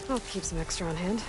I'll keep some extra on hand.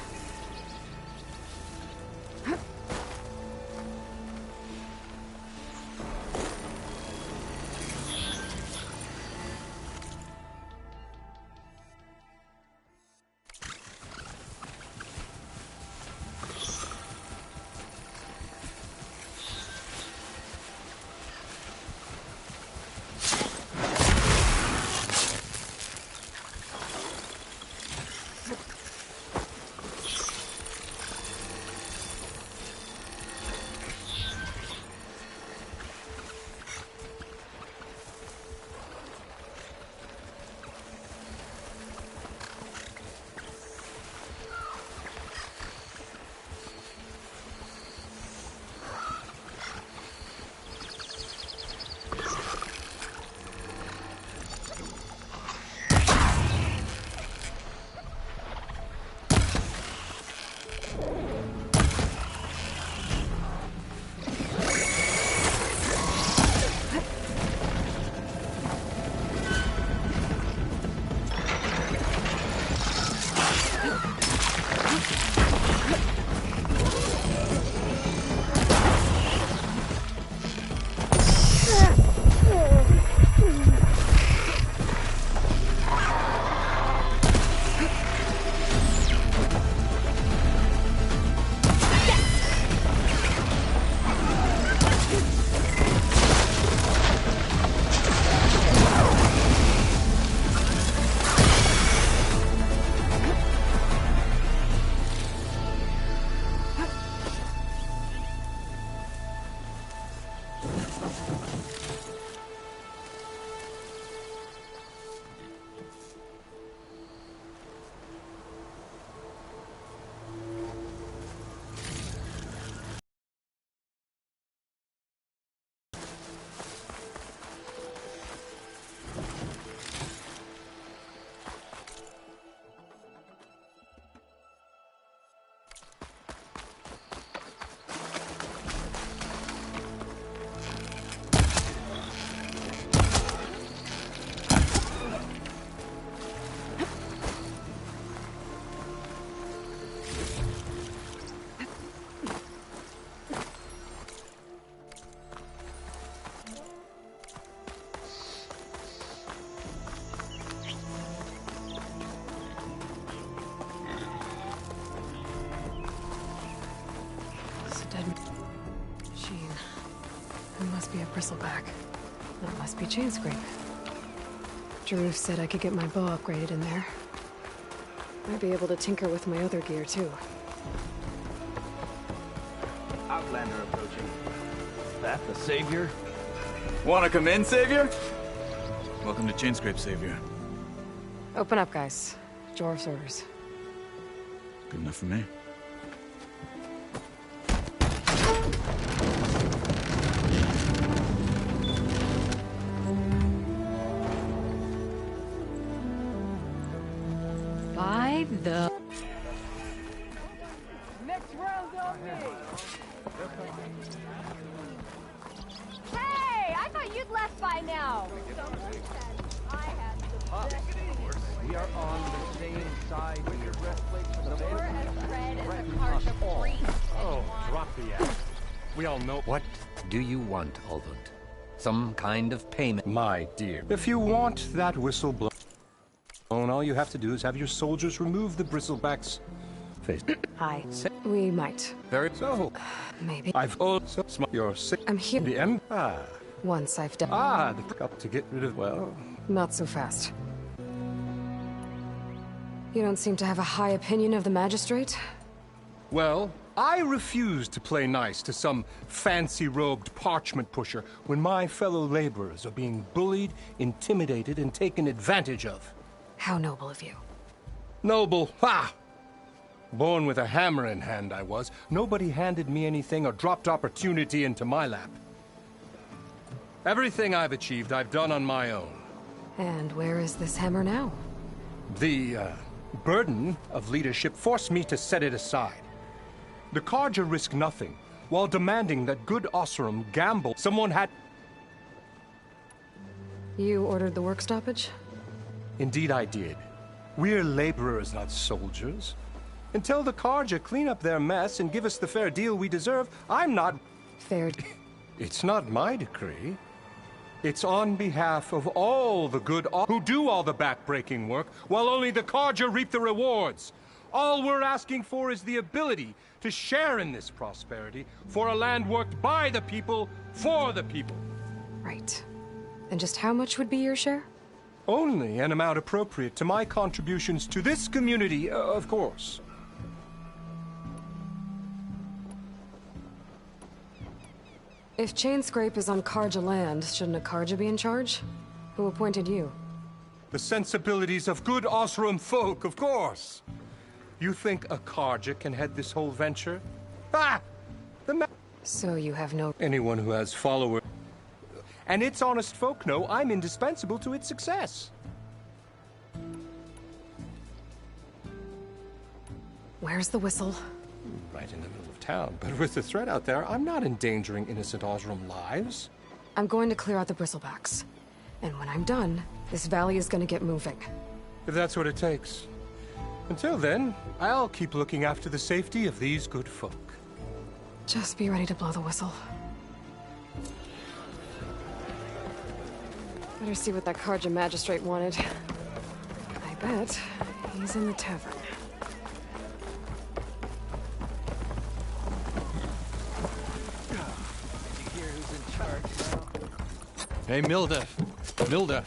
Be a bristleback. That must be Chainscrape. Jaruf said I could get my bow upgraded in there. Might be able to tinker with my other gear, too. Outlander approaching. That the Savior? Wanna come in, Savior? Welcome to Chainscrape, Savior. Open up, guys. Jaruf's orders. Good enough for me. The next round's on me. Hey, I thought you'd left by now. Someone said I had the best. We are on the same side here. You're as red as a cart of grease. Oh, drop the act. We all know. What do you want, Ulvund? Some kind of payment? My dear, if you want that whistle blown, all you have to do is have your soldiers remove the bristleback's face. Hi. We might. Very so. Maybe. I've also you're sick. I'm here. The M. Ah. Once I've done. The cup to get rid of. Well, not so fast. You don't seem to have a high opinion of the magistrate? Well, I refuse to play nice to some fancy-robed parchment pusher when my fellow laborers are being bullied, intimidated, and taken advantage of. How noble of you. Noble? Ha! Born with a hammer in hand, I was. Nobody handed me anything or dropped opportunity into my lap. Everything I've achieved, I've done on my own. And where is this hammer now? The, burden of leadership forced me to set it aside. The Carja risk nothing, while demanding that good Oseram gamble someone had... You ordered the work stoppage? Indeed I did. We're laborers, not soldiers. Until the Carja clean up their mess and give us the fair deal we deserve, I'm not... Fair. It's not my decree. It's on behalf of all the good who do all the back-breaking work, while only the Carja reap the rewards. All we're asking for is the ability to share in this prosperity for a land worked by the people, for the people. Right. And just how much would be your share? Only an amount appropriate to my contributions to this community, of course. If Chainscrape is on Carja land, shouldn't a Carja be in charge? Who appointed you? The sensibilities of good Osram folk, of course. You think a Carja can head this whole venture? Ah! So you have no... Anyone who has followers... And its honest folk know I'm indispensable to its success. Where's the whistle? Right in the middle of town. But with the threat out there, I'm not endangering innocent Osram lives. I'm going to clear out the bristlebacks. And when I'm done, this valley is going to get moving. If that's what it takes. Until then, I'll keep looking after the safety of these good folk. Just be ready to blow the whistle. Better see what that Carja magistrate wanted. I bet he's in the tavern. Hey, Mildef. Mildef.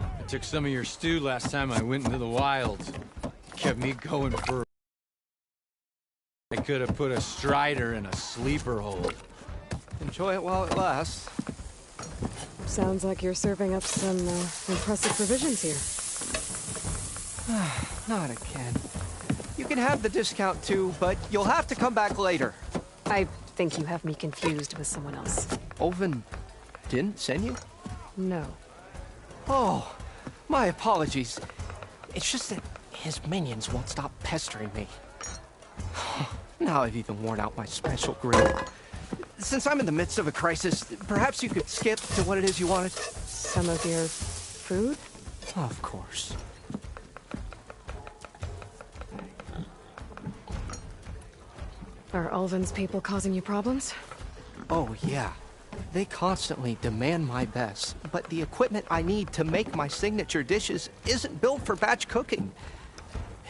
I took some of your stew last time I went into the wilds. Kept me going for... I could have put a strider in a sleeper hold. Enjoy it while it lasts. Sounds like you're serving up some impressive provisions here. Not again. You can have the discount too, but you'll have to come back later. I think you have me confused with someone else. Olvin didn't send you? No. Oh, my apologies. It's just that his minions won't stop pestering me. Now I've even worn out my special grill. Since I'm in the midst of a crisis, perhaps you could skip to what it is you wanted? Some of your food? Of course. Are Ulvin's people causing you problems? Oh, yeah. They constantly demand my best, but the equipment I need to make my signature dishes isn't built for batch cooking.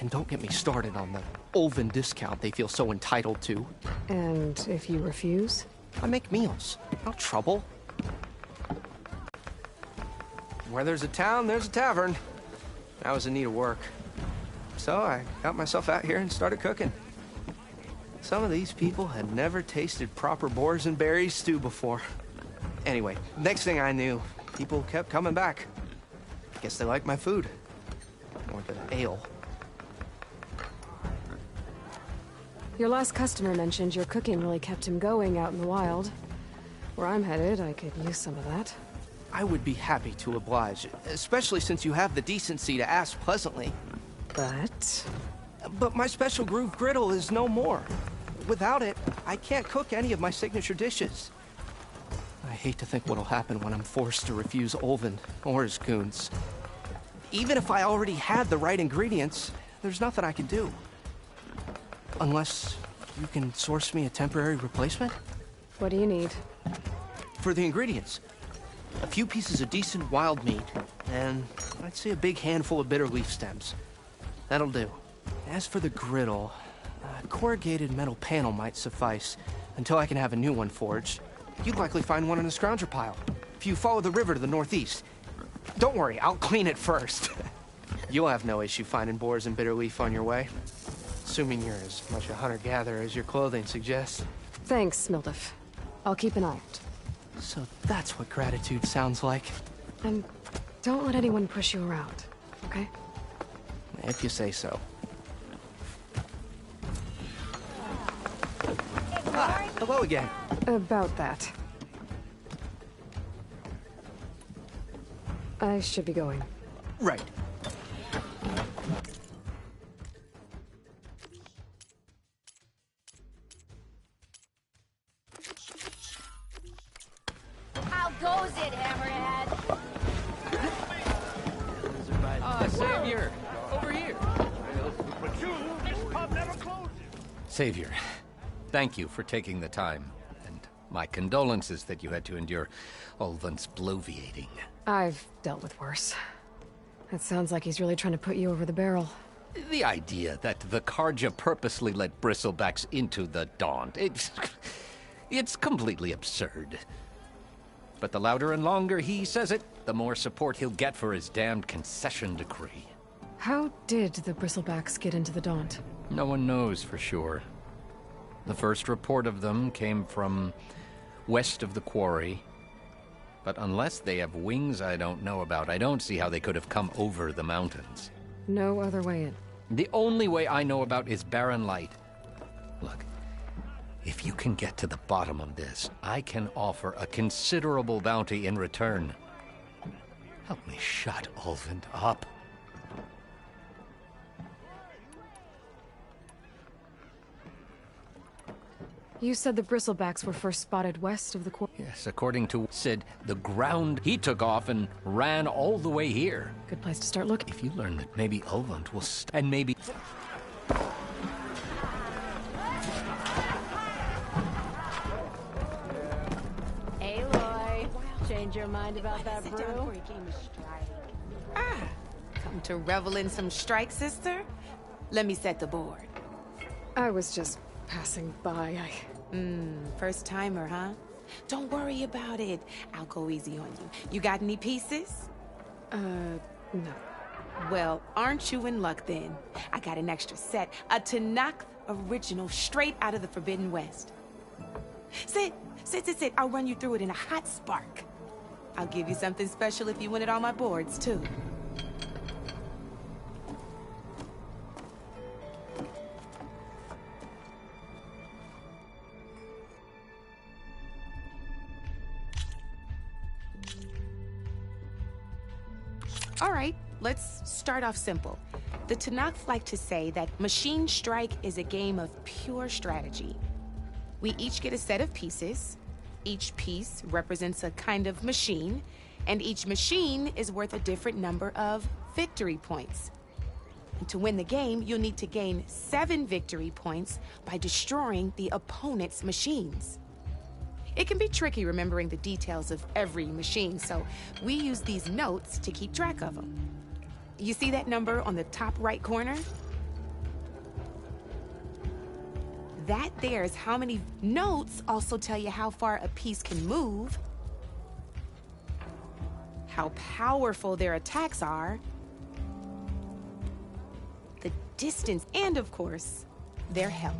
And don't get me started on the Ulvin discount they feel so entitled to. And if you refuse? I make meals. No trouble. Where there's a town, there's a tavern. I was in need of work. So I got myself out here and started cooking. Some of these people had never tasted proper boars and berries stew before. Anyway, next thing I knew, people kept coming back. Guess they liked my food. Or the ale. Your last customer mentioned your cooking really kept him going out in the wild. Where I'm headed, I could use some of that. I would be happy to oblige, especially since you have the decency to ask pleasantly. But my special groove griddle is no more. Without it, I can't cook any of my signature dishes. I hate to think what'll happen when I'm forced to refuse Ulvin or his goons. Even if I already had the right ingredients, there's nothing I can do. Unless you can source me a temporary replacement? What do you need? For the ingredients, a few pieces of decent wild meat, and I'd say a big handful of bitter leaf stems. That'll do. As for the griddle, a corrugated metal panel might suffice until I can have a new one forged. You'd likely find one in a scrounger pile, if you follow the river to the northeast. Don't worry, I'll clean it first. You'll have no issue finding boars and bitter leaf on your way. Assuming you're as much a hunter-gatherer as your clothing suggests. Thanks, Mildef. I'll keep an eye out. So that's what gratitude sounds like. And don't let anyone push you around, okay? If you say so. Ah, hello again. About that. I should be going. Right. How goes it, Hammerhead? Savior! Over Savior, thank you for taking the time. And my condolences that you had to endure Ulvund's bloviating. I've dealt with worse. It sounds like he's really trying to put you over the barrel. The idea that the Carja purposely let Bristlebacks into the Daunt, it's completely absurd. But the louder and longer he says it, the more support he'll get for his damned concession decree. How did the Bristlebacks get into the Daunt? No one knows for sure. The first report of them came from west of the quarry. But unless they have wings I don't know about, I don't see how they could have come over the mountains. No other way in. The only way I know about is Barren Light. Look, if you can get to the bottom of this, I can offer a considerable bounty in return. Help me shut Ulvund up. You said the Bristlebacks were first spotted west of the quarry? Yes, according to Sid, the ground he took off and ran all the way here. Good place to start looking. If you learn that maybe Ulvund will and maybe... Aloy, change your mind about that brew? Come to revel in some strike, sister? Let me set the board. I was just passing by. First timer, huh? Don't worry about it. I'll go easy on you. You got any pieces? No. Well, aren't you in luck then? I got an extra set, a Tenakth original straight out of the Forbidden West. Sit. I'll run you through it in a hot spark. I'll give you something special if you win it on my boards, too. All right, let's start off simple. The Tenakth like to say that Machine Strike is a game of pure strategy. We each get a set of pieces. Each piece represents a kind of machine, and each machine is worth a different number of victory points. And to win the game, you'll need to gain 7 victory points by destroying the opponent's machines. It can be tricky remembering the details of every machine, so we use these notes to keep track of them. You see that number on the top right corner? That there is how many notes also tell you how far a piece can move, how powerful their attacks are, the distance, and of course, their health.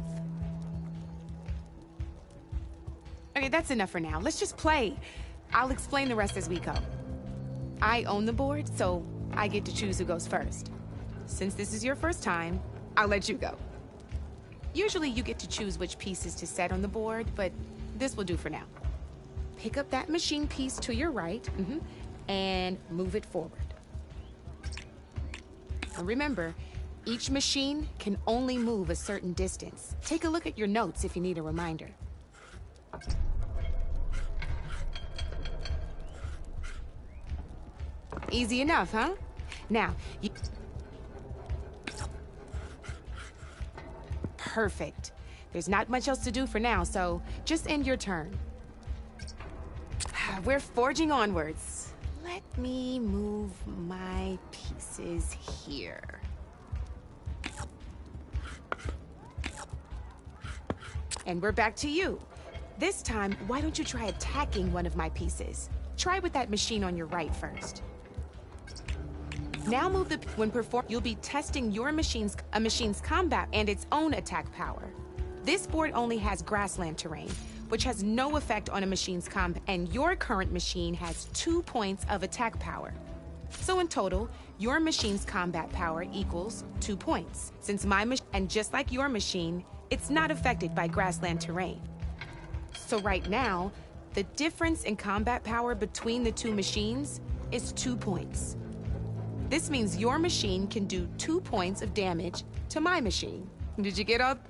Okay, that's enough for now. Let's just play. I'll explain the rest as we go. I own the board, so I get to choose who goes first. Since this is your first time, I'll let you go. Usually you get to choose which pieces to set on the board, but this will do for now. Pick up that machine piece to your right, and move it forward. And remember, each machine can only move a certain distance. Take a look at your notes if you need a reminder. Easy enough, huh? Now, Perfect. There's not much else to do for now, so just end your turn. We're forging onwards. Let me move my pieces here. And we're back to you. This time, why don't you try attacking one of my pieces? Try with that machine on your right first. Now move the... When perform, you'll be testing your machine's combat and its own attack power. This board only has grassland terrain, which has no effect on a machine's combat, and your current machine has 2 points of attack power. So in total, your machine's combat power equals 2 points. Since my machine, and just like your machine, it's not affected by grassland terrain. So right now, the difference in combat power between the two machines is 2 points. This means your machine can do 2 points of damage to my machine. Did you get up?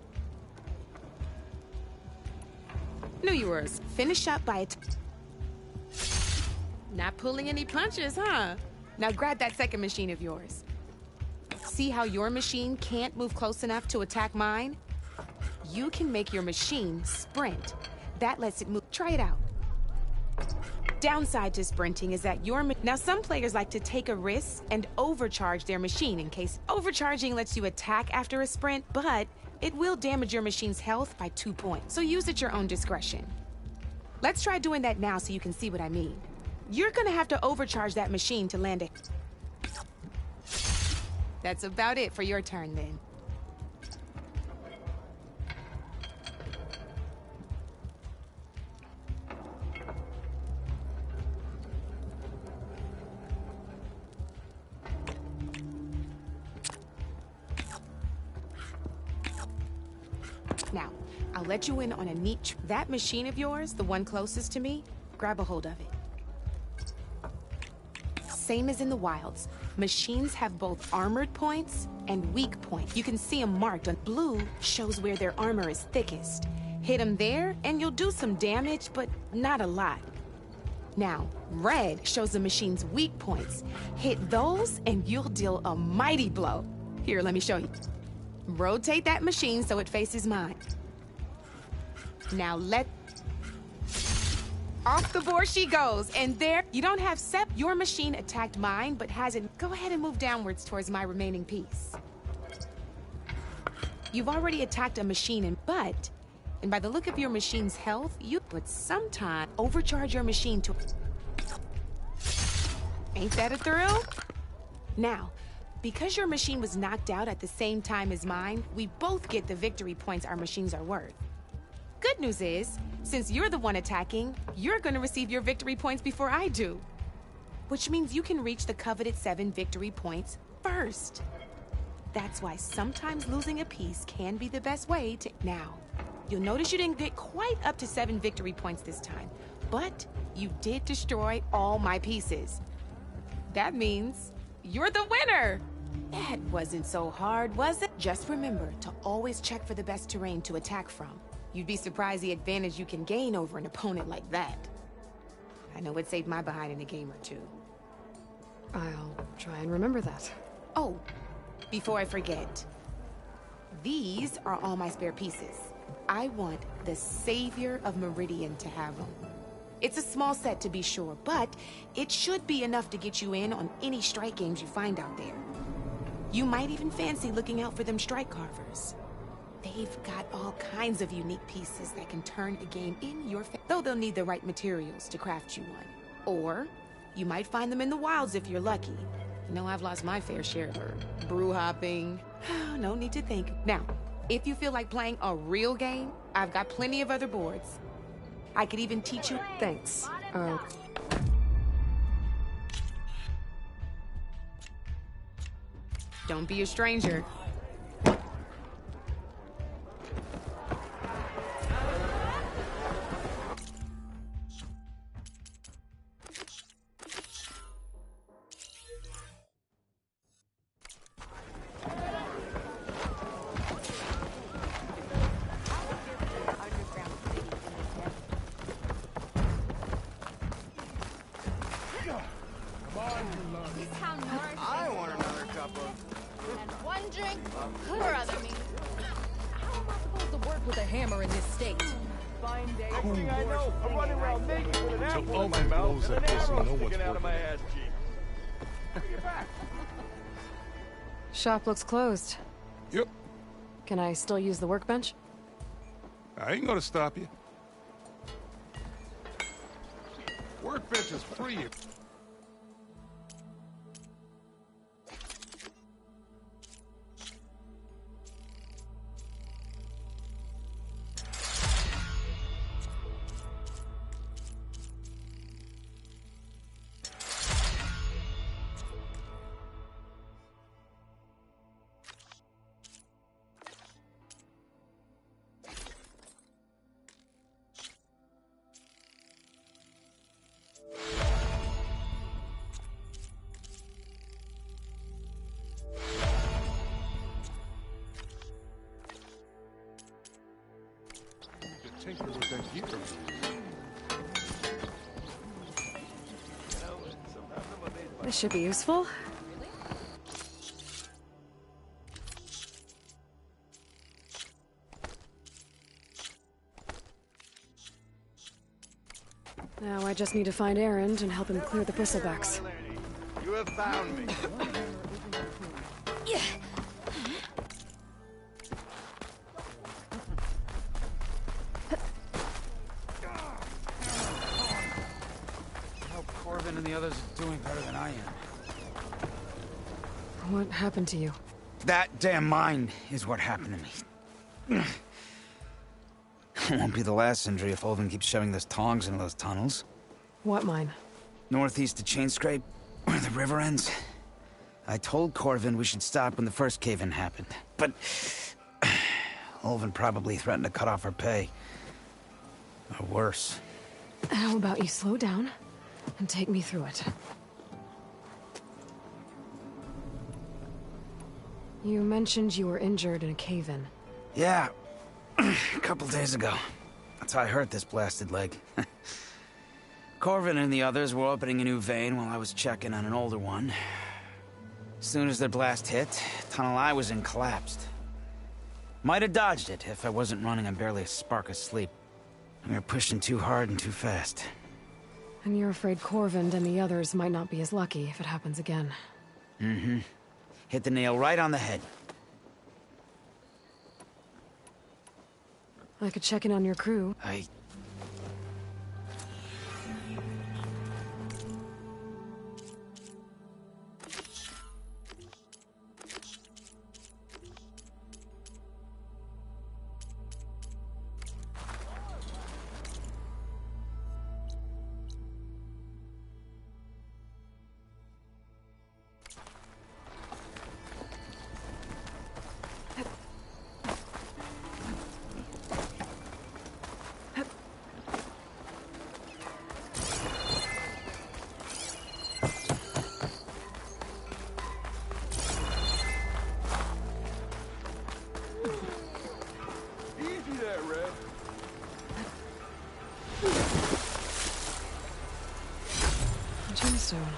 Knew you were. Finish up by not pulling any punches, huh? Now grab that second machine of yours. See how your machine can't move close enough to attack mine? you can make your machine sprint. That lets it move. Try it out. Downside to sprinting is that now some players like to take a risk and overcharge their machine in case overcharging lets you attack after a sprint, but it will damage your machine's health by 2 points, so use at your own discretion. Let's try doing that now so you can see what I mean. You're gonna have to overcharge that machine to land it. That's about it for your turn then. Now, I'll let you in on a neat that machine of yours, the one closest to me, grab a hold of it. Same as in the wilds, machines have both armored points and weak points. You can see them marked on blue, shows where their armor is thickest. Hit them there and you'll do some damage, but not a lot. Now, red shows the machine's weak points. Hit those and you'll deal a mighty blow. Here, let me show you. Rotate that machine so it faces mine. Now off the board she goes, and there, you don't have your machine attacked mine, but hasn't. Go ahead and move downwards towards my remaining piece. You've already attacked a machine and by the look of your machine's health, but sometime overcharge your machine to. Ain't that a thrill? Now, because your machine was knocked out at the same time as mine, we both get the victory points our machines are worth. Good news is, since you're the one attacking, you're gonna receive your victory points before I do. Which means you can reach the coveted 7 victory points first. That's why sometimes losing a piece can be the best way to. Now, you'll notice you didn't get quite up to 7 victory points this time, but you did destroy all my pieces. That means you're the winner! That wasn't so hard, was it? Just remember to always check for the best terrain to attack from. You'd be surprised the advantage you can gain over an opponent like that. I know it saved my behind in a game or two. I'll try and remember that. Oh, before I forget. These are all my spare pieces. I want the Savior of Meridian to have them. It's a small set to be sure, but it should be enough to get you in on any strike games you find out there. You might even fancy looking out for them strike carvers. They've got all kinds of unique pieces that can turn a game in your favor, though they'll need the right materials to craft you one. Or you might find them in the wilds if you're lucky. You know, I've lost my fair share of brew hopping. No need to think. Now, if you feel like playing a real game, I've got plenty of other boards. I could even teach you. Thanks. Don't be a stranger. I want another cup of... And one drink per other means. How am I supposed to work with a hammer in this state? Fine day. Next thing I know, I'm running around naked with an apple in my mouth and an arrow sticking out of my ass cheek. Bring it back. Shop looks closed. Yep. Can I still use the workbench? I ain't gonna stop you. Workbench is free. Tinker with that gear. This should be useful. Now I just need to find Erend and help him clear the bristlebacks. You have found me. I hope Corvin and the others are doing better than I am. What happened to you? That damn mine is what happened to me. It won't be the last injury if Olvin keeps shoving those tongs into those tunnels. What mine? Northeast of Chainscrape, where the river ends. I told Corvin we should stop when the first cave-in happened, but Olvin probably threatened to cut off our pay. Or worse. How about you slow down and take me through it? You mentioned you were injured in a cave-in. Yeah, a couple days ago. That's how I hurt this blasted leg. Corvin and the others were opening a new vein while I was checking on an older one. As soon as their blast hit, the tunnel I was in collapsed. Might have dodged it if I wasn't running on barely a spark of sleep. We were pushing too hard and too fast. And you're afraid Corvin and the others might not be as lucky if it happens again. Mm-hmm. Hit the nail right on the head. I could check in on your crew. Easy there, Red. Gemstone.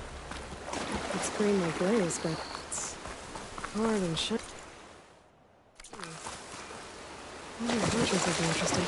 It's green like glaze, but it's hard and shiny. Maybe the villagers would be interested.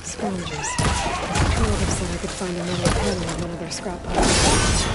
Sponges. Relative said I could find another pen in one of their scrap piles.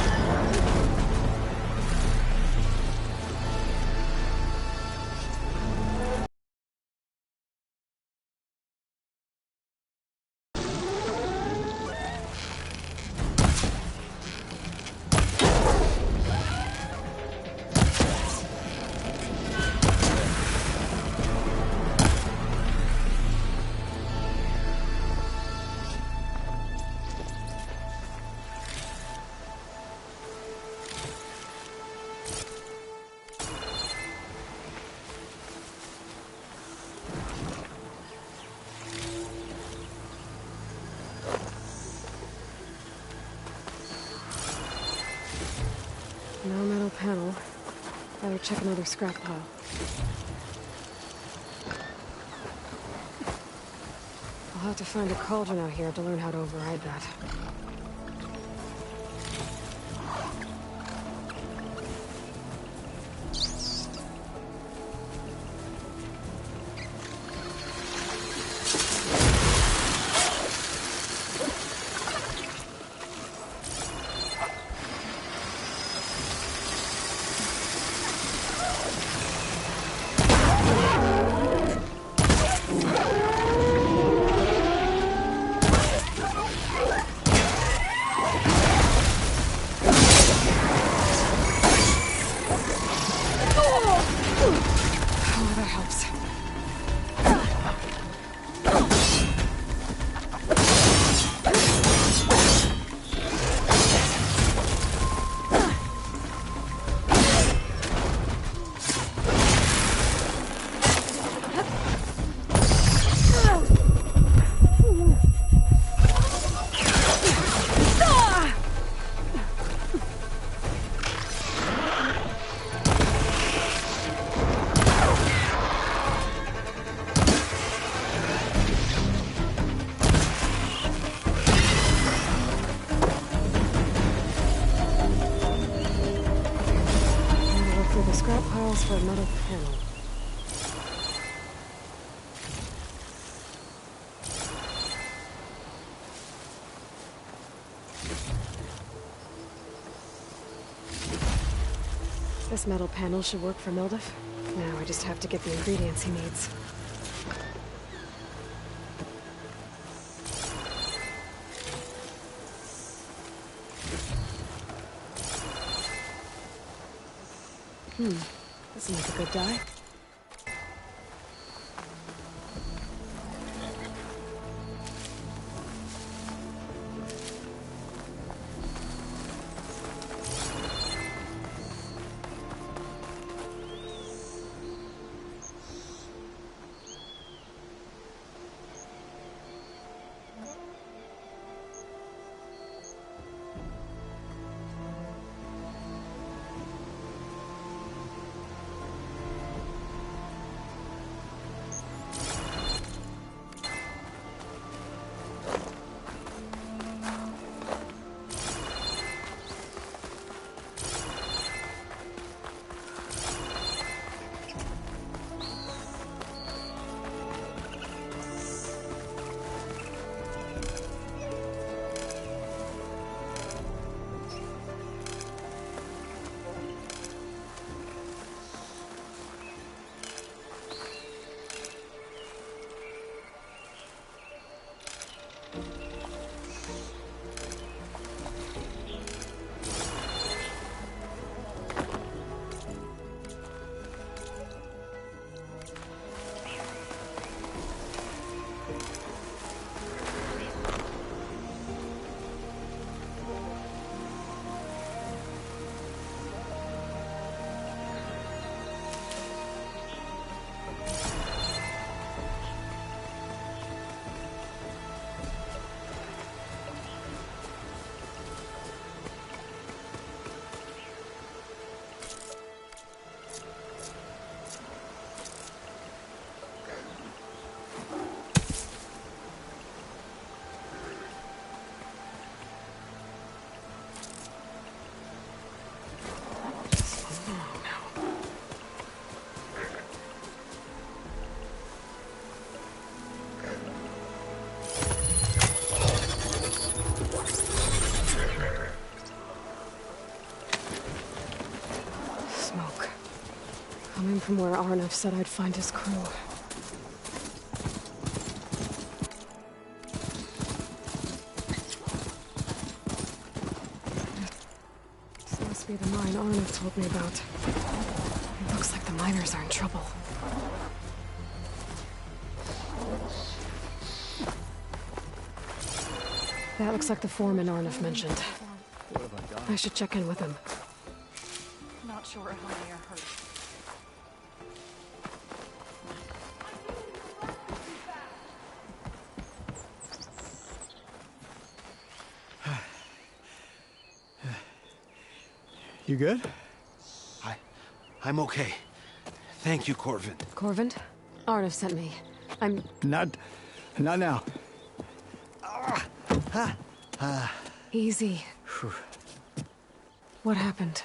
No metal panel. Better check another scrap pile. I'll have to find a cauldron out here to learn how to override that. For a metal panel. This metal panel should work for Mildef. Now I just have to get the ingredients he needs. Doesn't make a good dye. Coming from where Arnav said I'd find his crew. This must be the mine Arnav told me about. It looks like the miners are in trouble. That looks like the foreman Arnav mentioned. I should check in with him. Not sure how many are hurt. You good? I'm okay. Thank you, Corvin. Corvin? Arnav sent me. I'm... Not now. Easy. What happened?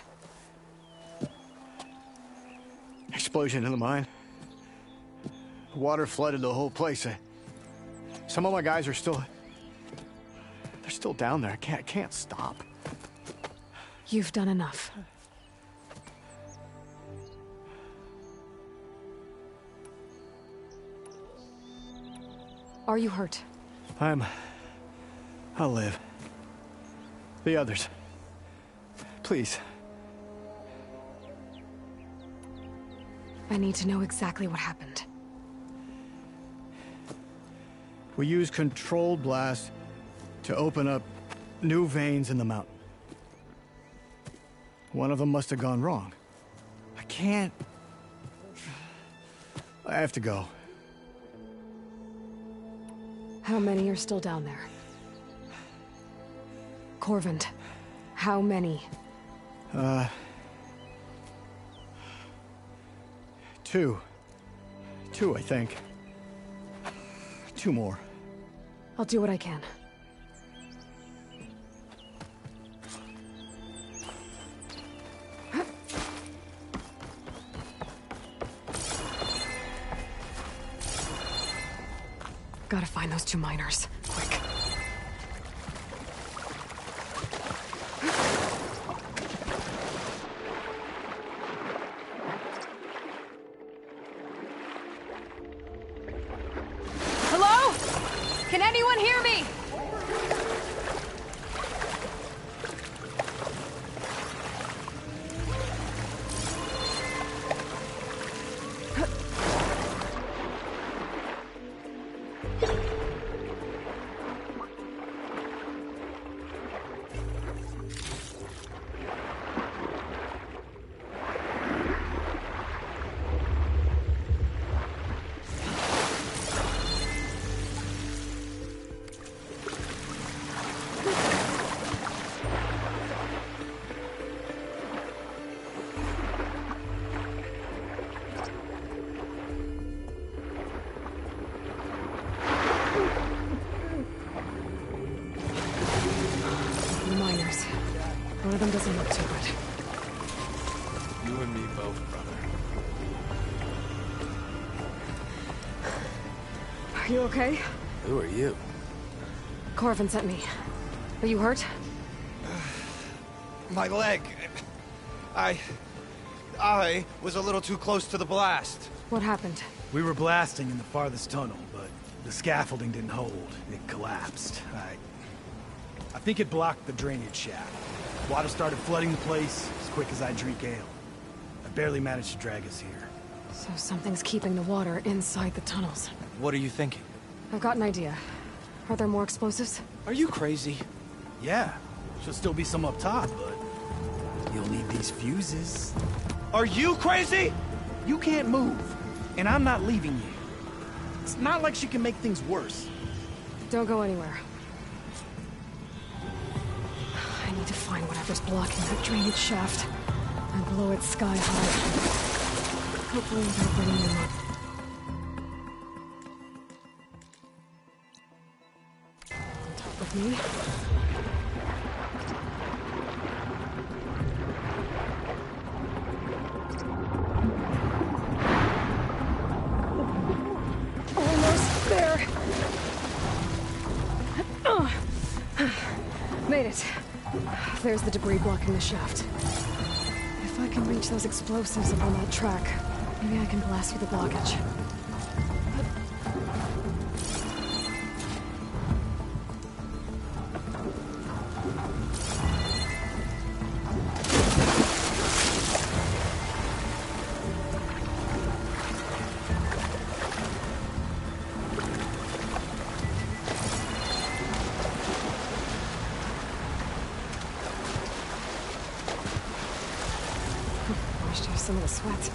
Explosion in the mine. Water flooded the whole place. Some of my guys are still... They're still down there. I can't stop. You've done enough. Are you hurt? I'll live. The others. Please. I need to know exactly what happened. We used controlled blast to open up new veins in the mountain. One of them must have gone wrong. I can't... I have to go. How many are still down there? Corvin, how many? Two. Two, I think. Two more. I'll do what I can. Gotta find those two miners. Quick. Hello? Can anyone hear me? One of them doesn't look too good. You and me both, brother. Are you okay? Who are you? Corvin sent me. Are you hurt? My leg. I was a little too close to the blast. What happened? We were blasting in the farthest tunnel, but the scaffolding didn't hold. It collapsed. I think it blocked the drainage shaft. Water started flooding the place as quick as I drink ale. I barely managed to drag us here. So something's keeping the water inside the tunnels. What are you thinking? I've got an idea. Are there more explosives? Are you crazy? Yeah, should still be some up top, but you'll need these fuses. Are you crazy? You can't move, and I'm not leaving you. It's not like she can make things worse. Don't go anywhere. I need to find whatever's blocking that drainage shaft and blow it sky high. Hopefully without bringing them up. On top of me. Almost there. Made it. There's the debris blocking the shaft. If I can reach those explosives up on that track, maybe I can blast through the blockage. Some of the sweat.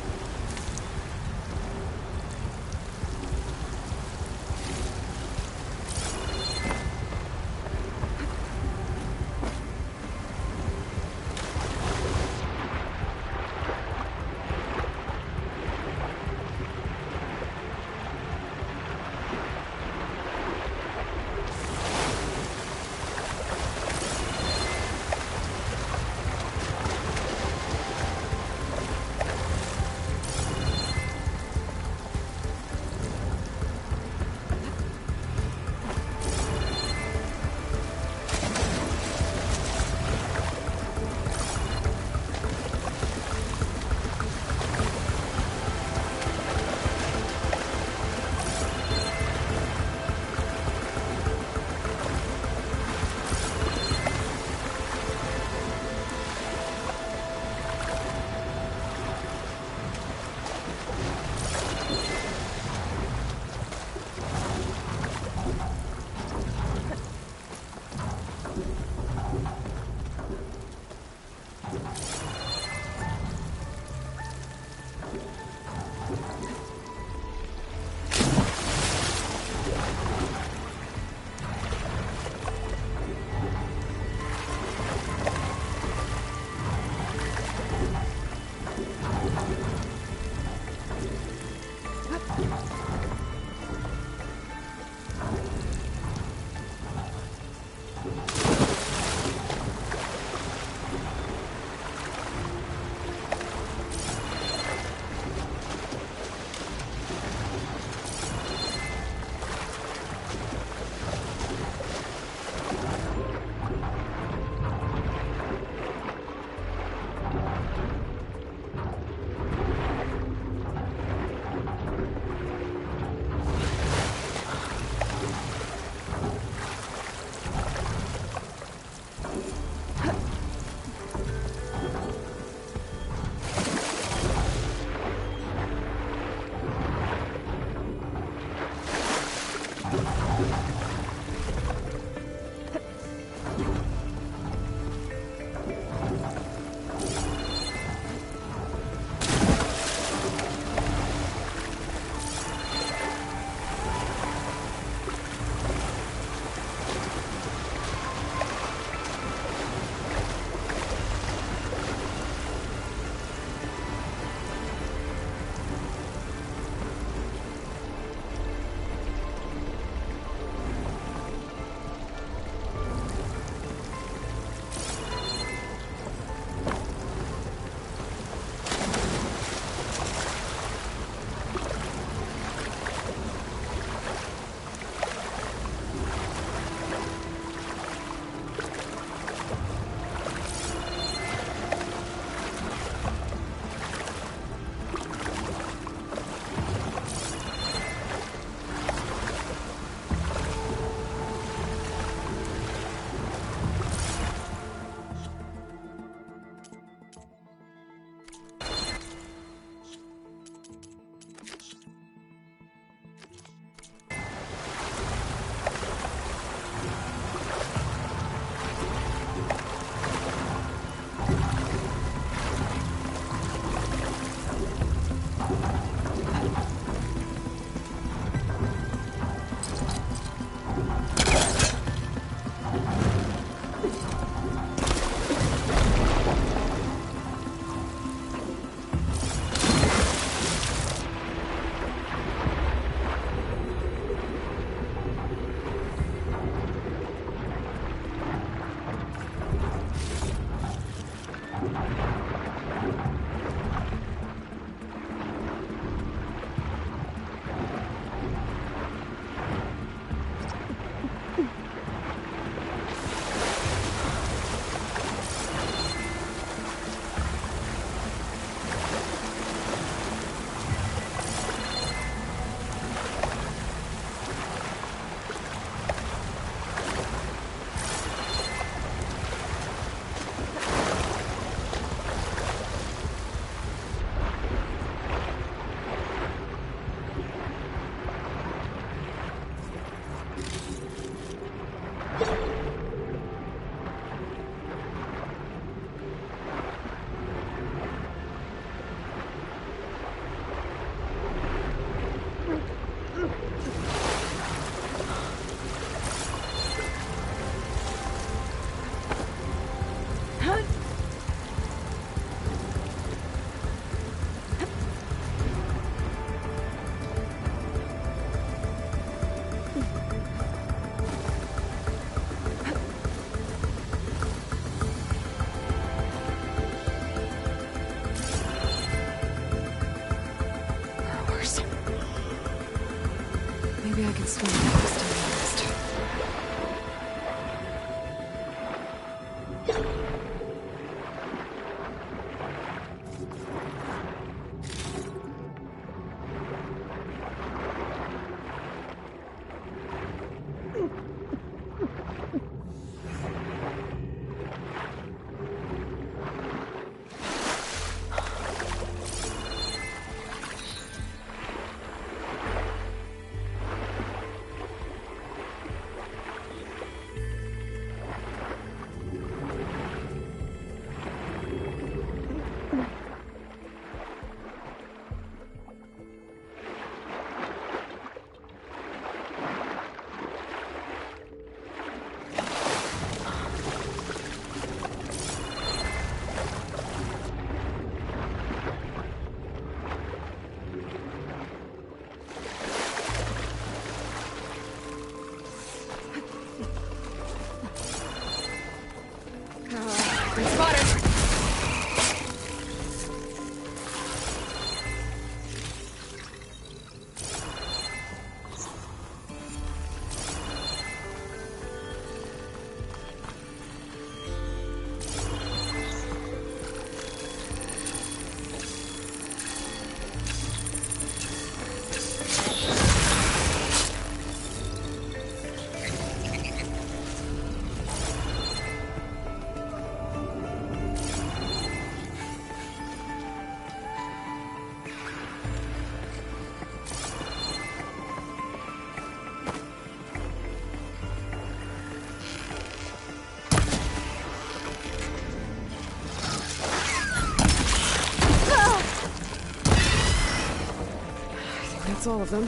That's all of them.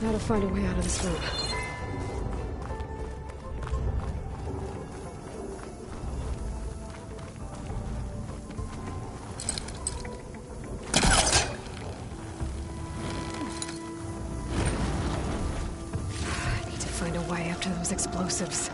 Now to find a way out of this room. I need to find a way up to those explosives.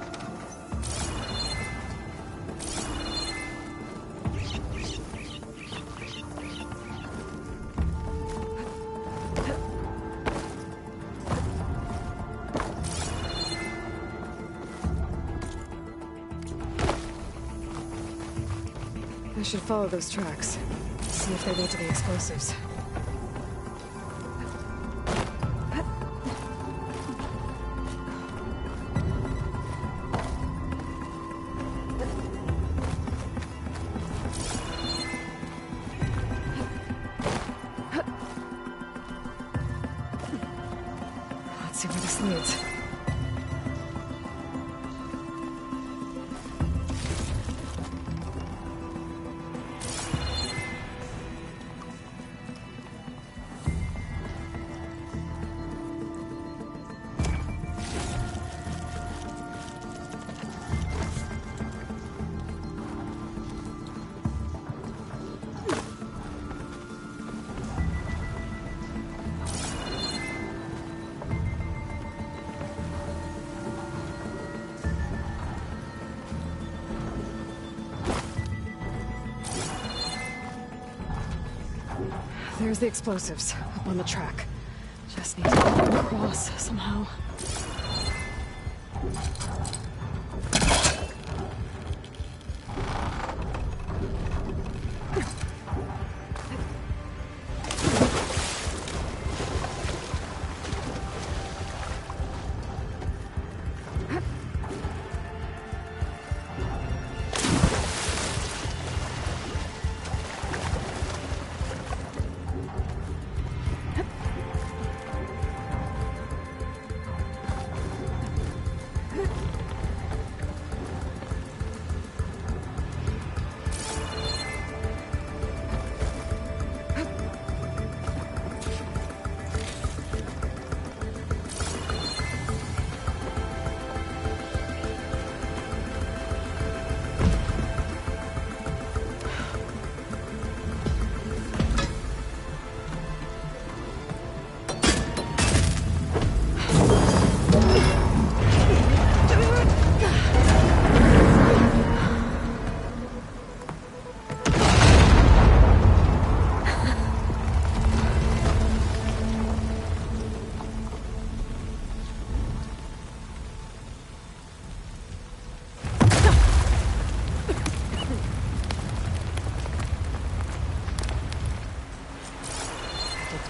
I should follow those tracks. See if they lead to the explosives. Let's see where this leads. There's the explosives, up on the track. Just need to get them across somehow.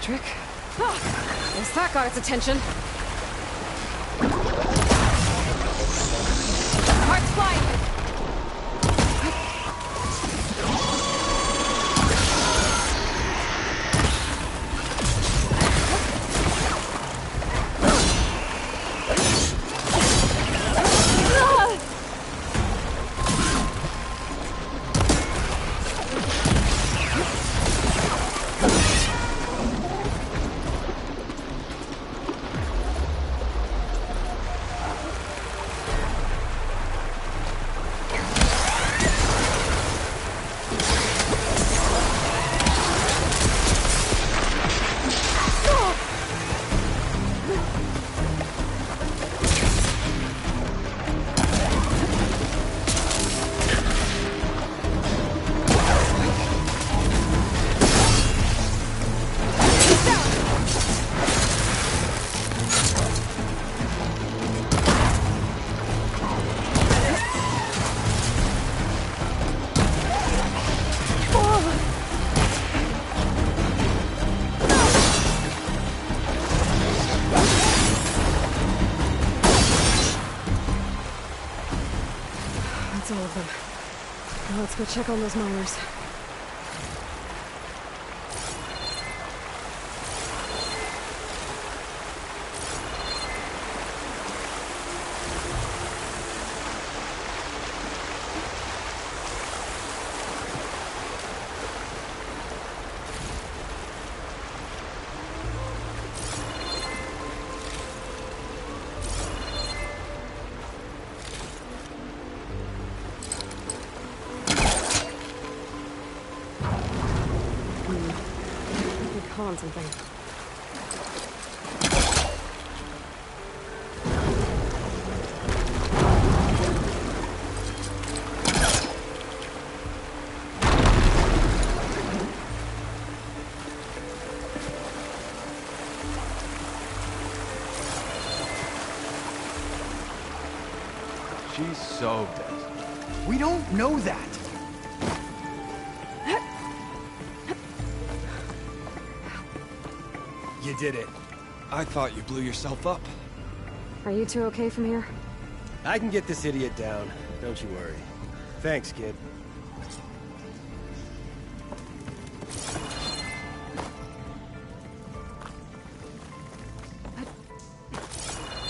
trick. Ah, guess that got its attention. Heart's flying! That's all of them. Now let's go check on those miners. On something. She's so dead. We don't know that. You did it. I thought you blew yourself up. Are you two okay from here? I can get this idiot down. Don't you worry. Thanks, kid.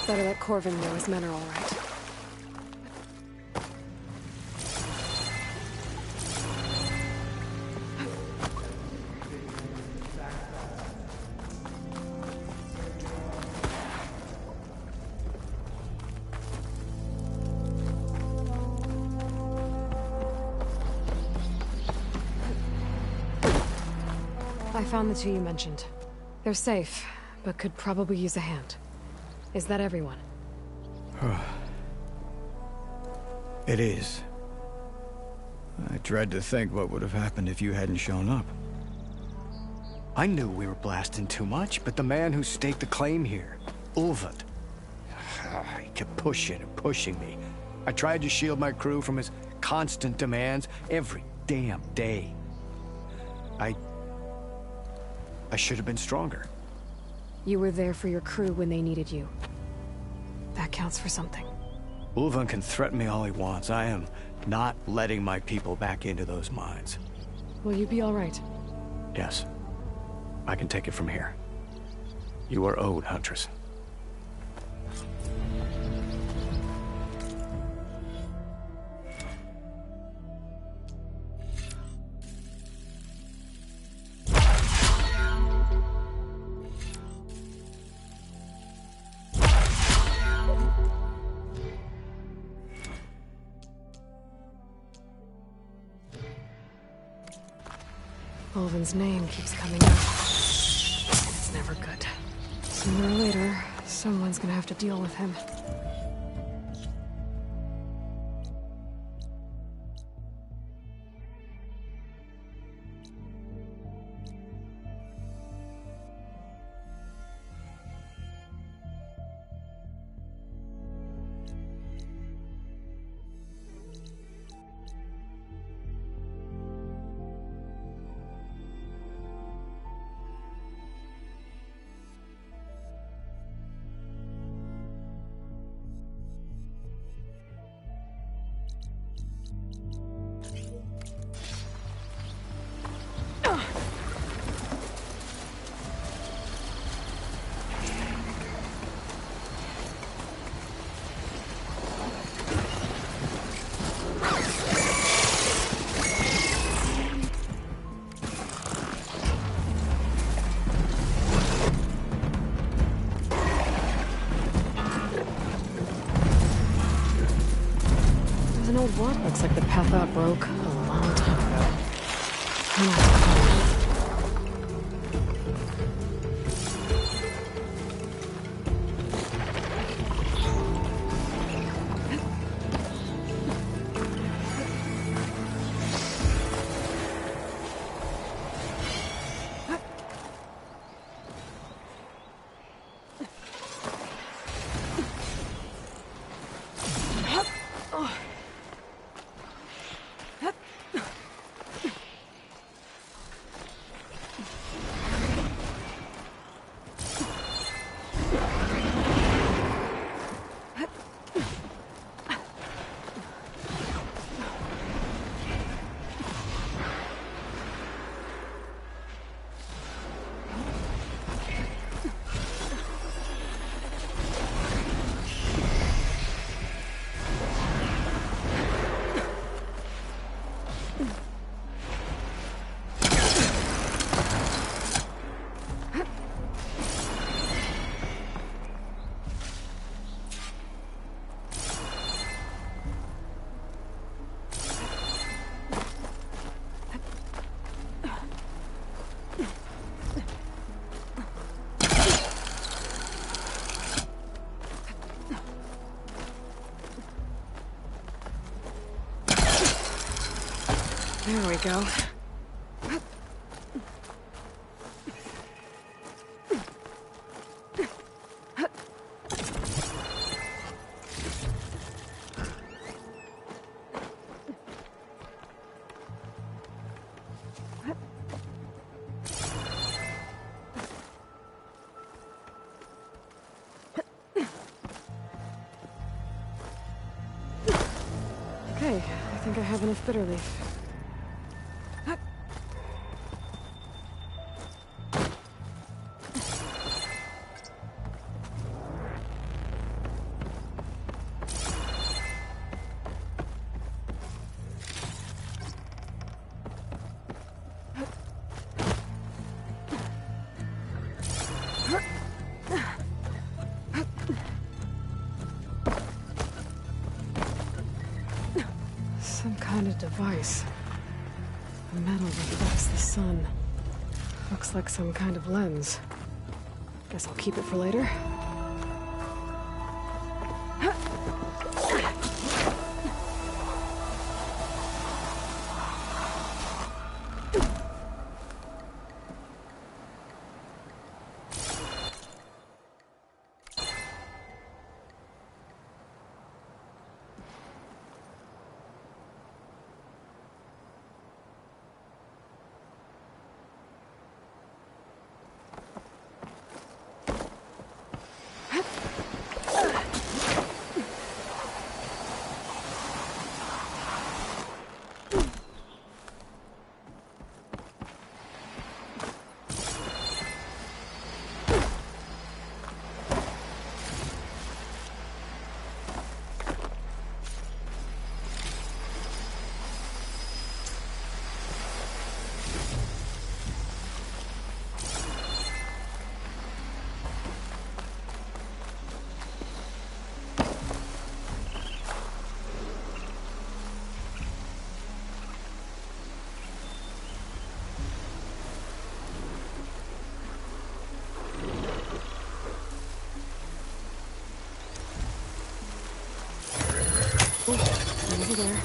Better let Corvin know his men are all right. I found the two you mentioned. They're safe, but could probably use a hand. Is that everyone? It is. I dread to think what would have happened if you hadn't shown up. I knew we were blasting too much, but the man who staked the claim here, Ulvund, he kept pushing and pushing me. I tried to shield my crew from his constant demands every damn day. I should have been stronger. You were there for your crew when they needed you. That counts for something. Ulvund can threaten me all he wants. I am not letting my people back into those mines. Will you be all right? Yes. I can take it from here. You are owed, Huntress. Ulvund's name keeps coming up. It's never good. Sooner or later, someone's gonna have to deal with him. What? Looks like the path out broke a long time ago. I'm gonna have to find it. There we go. Okay, I think I have enough bitter leaf. Some kind of device. Metal reflects the sun. Looks like some kind of lens. Guess I'll keep it for later. Over there.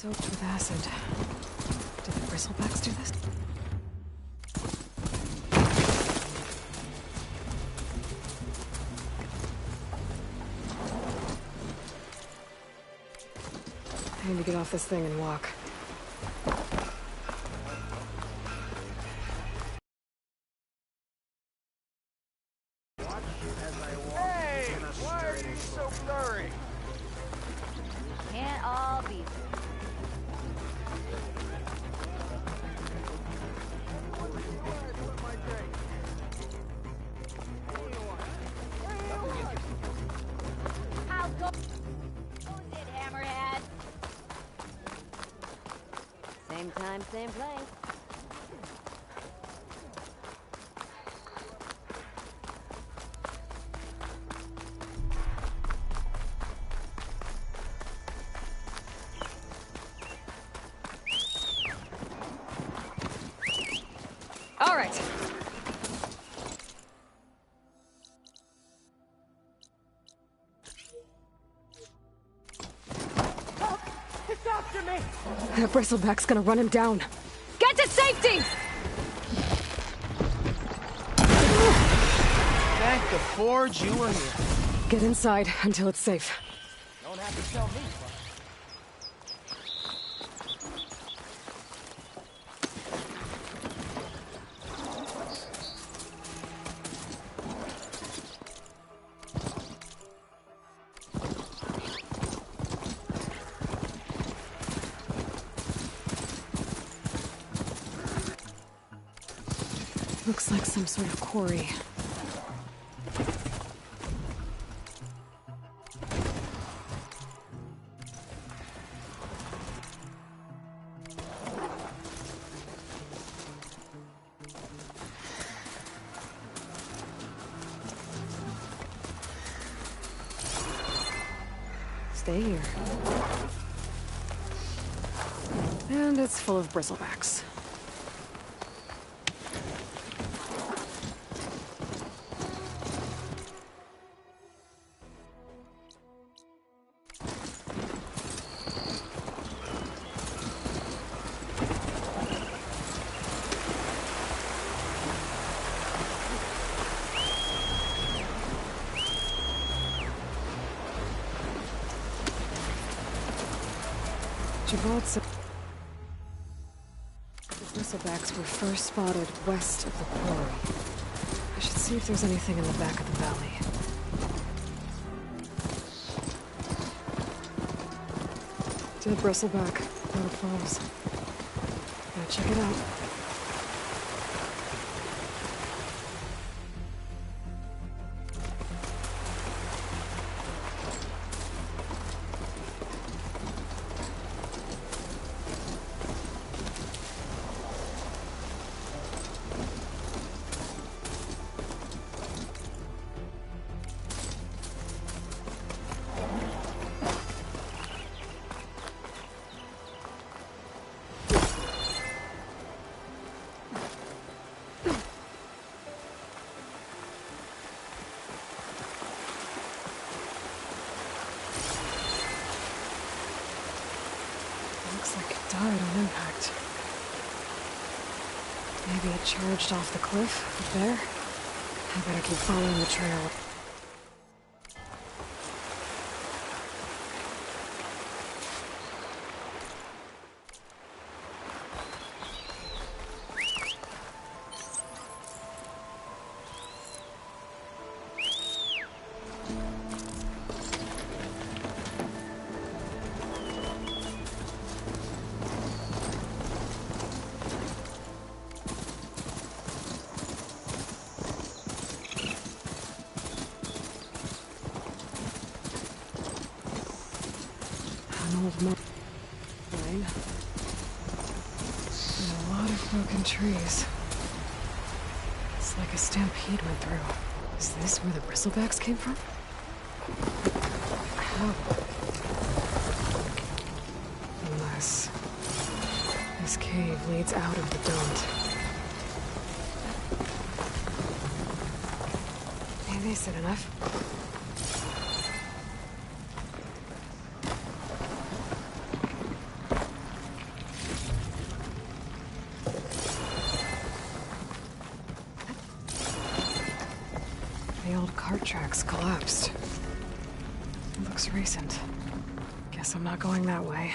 Soaked with acid. Did the bristlebacks do this? I need to get off this thing and walk. Hey, why are you so blurry? Can't all be. I'll go. Who's it, Hammerhead? Same time, same place. All right. It's after me! That bristleback's gonna run him down. Get to safety! Thank the forge you were here. Get inside until it's safe. Don't have to tell me. Looks like some sort of quarry. Stay here. And it's full of bristlebacks. Gibraltar. The bristlebacks were first spotted west of the quarry. I should see if there's anything in the back of the valley. Dead bristleback, no clothes. Gotta check it out. Looks like it died on impact. Maybe it charged off the cliff up there. I better keep following the trail. Mine. And a lot of broken trees. It's like a stampede went through. Is this where the bristlebacks came from? How? Unless this cave leads out of the Daunt. decent enough. The old cart tracks collapsed. It looks recent. Guess I'm not going that way.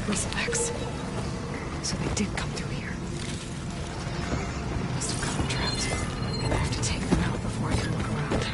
Bristlebags. So they did come through here. They must have got them trapped. I'm gonna have to take them out before I can look around.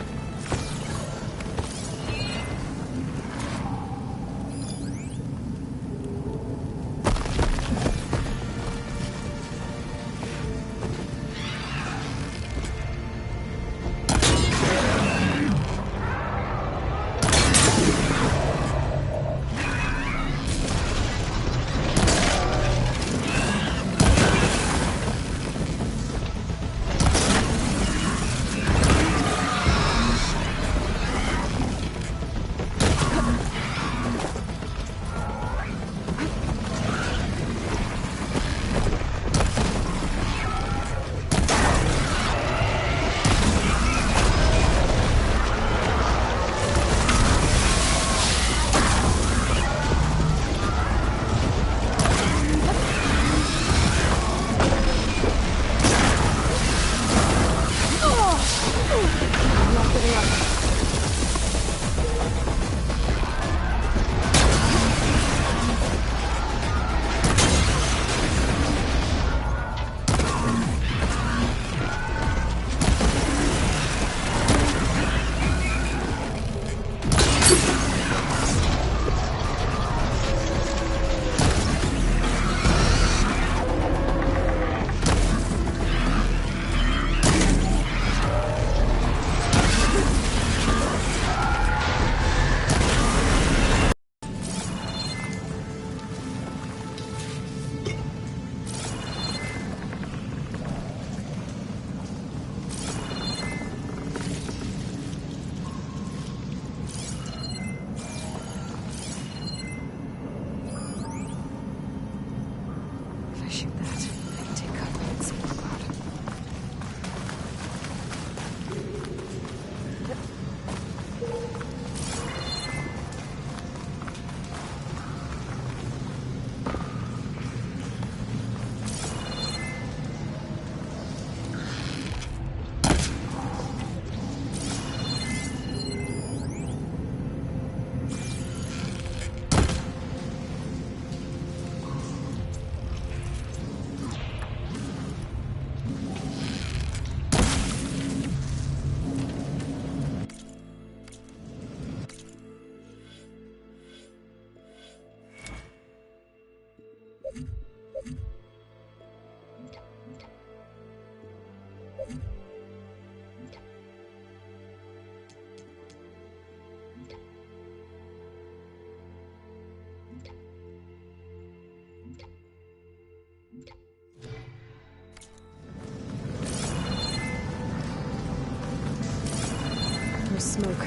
There's smoke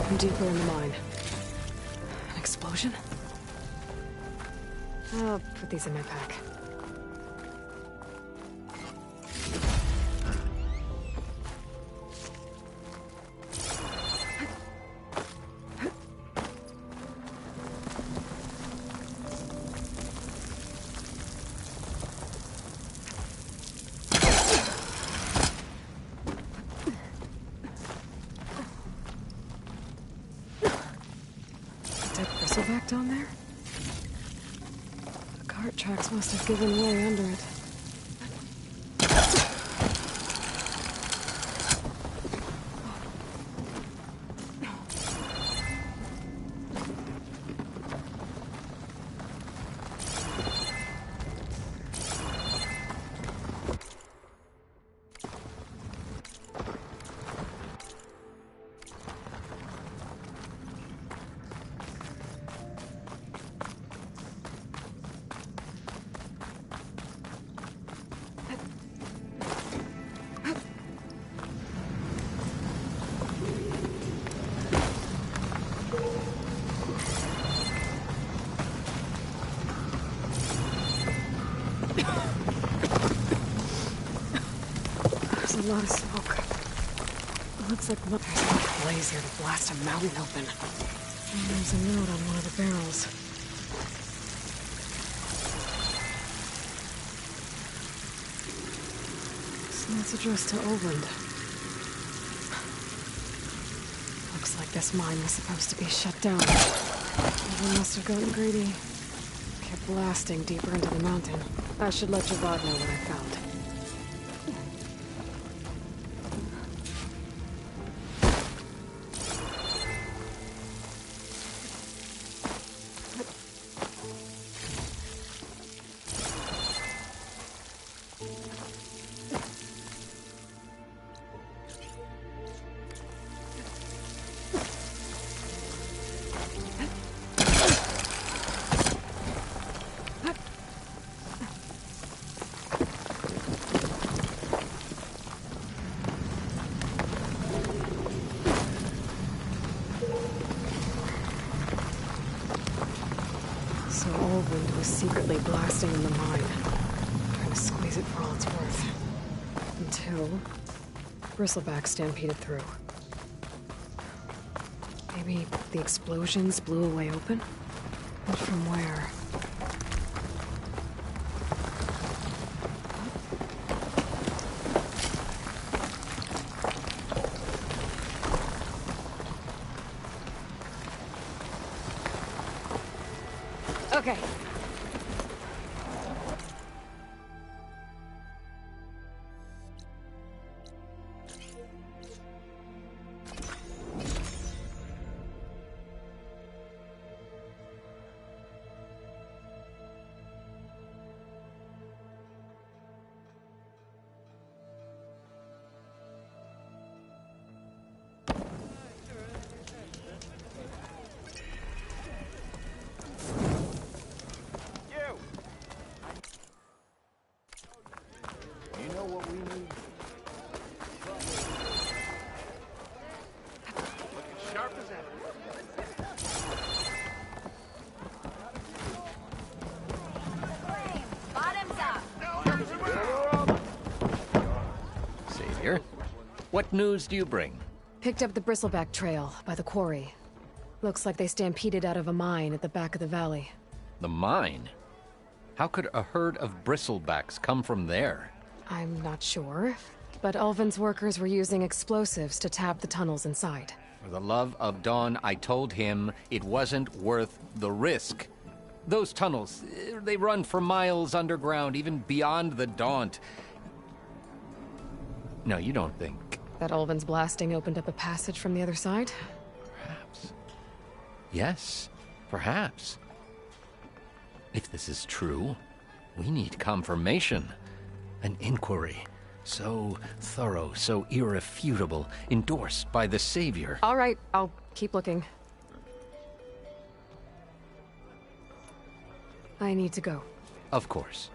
from deeper in the mine. An explosion? I'll put these in my pack. Back down there? The cart tracks must have given way under it. There's a lot of smoke. It looks like there's enough blaze here to blast a mountain open. And there's a note on one of the barrels. This note's addressed to Olvend. Looks like this mine was supposed to be shut down. Olvend must have gotten greedy. Kept blasting deeper into the mountain. I should let Javad know what I found. So Olvend was secretly blasting in the mine, trying to squeeze it for all it's worth. Until Bristleback stampeded through. Maybe the explosions blew a way open? But from where? Okay. What news do you bring? Picked up the Bristleback trail by the quarry. Looks like they stampeded out of a mine at the back of the valley. The mine? How could a herd of bristlebacks come from there? I'm not sure, but Ulvin's workers were using explosives to tap the tunnels inside. For the love of Dawn, I told him it wasn't worth the risk. Those tunnels, they run for miles underground, even beyond the Daunt. No, you don't think... That Ulvin's blasting opened up a passage from the other side? Perhaps. Yes, perhaps. If this is true, we need confirmation. An inquiry. So thorough, so irrefutable, endorsed by the Savior. All right, I'll keep looking. I need to go. Of course.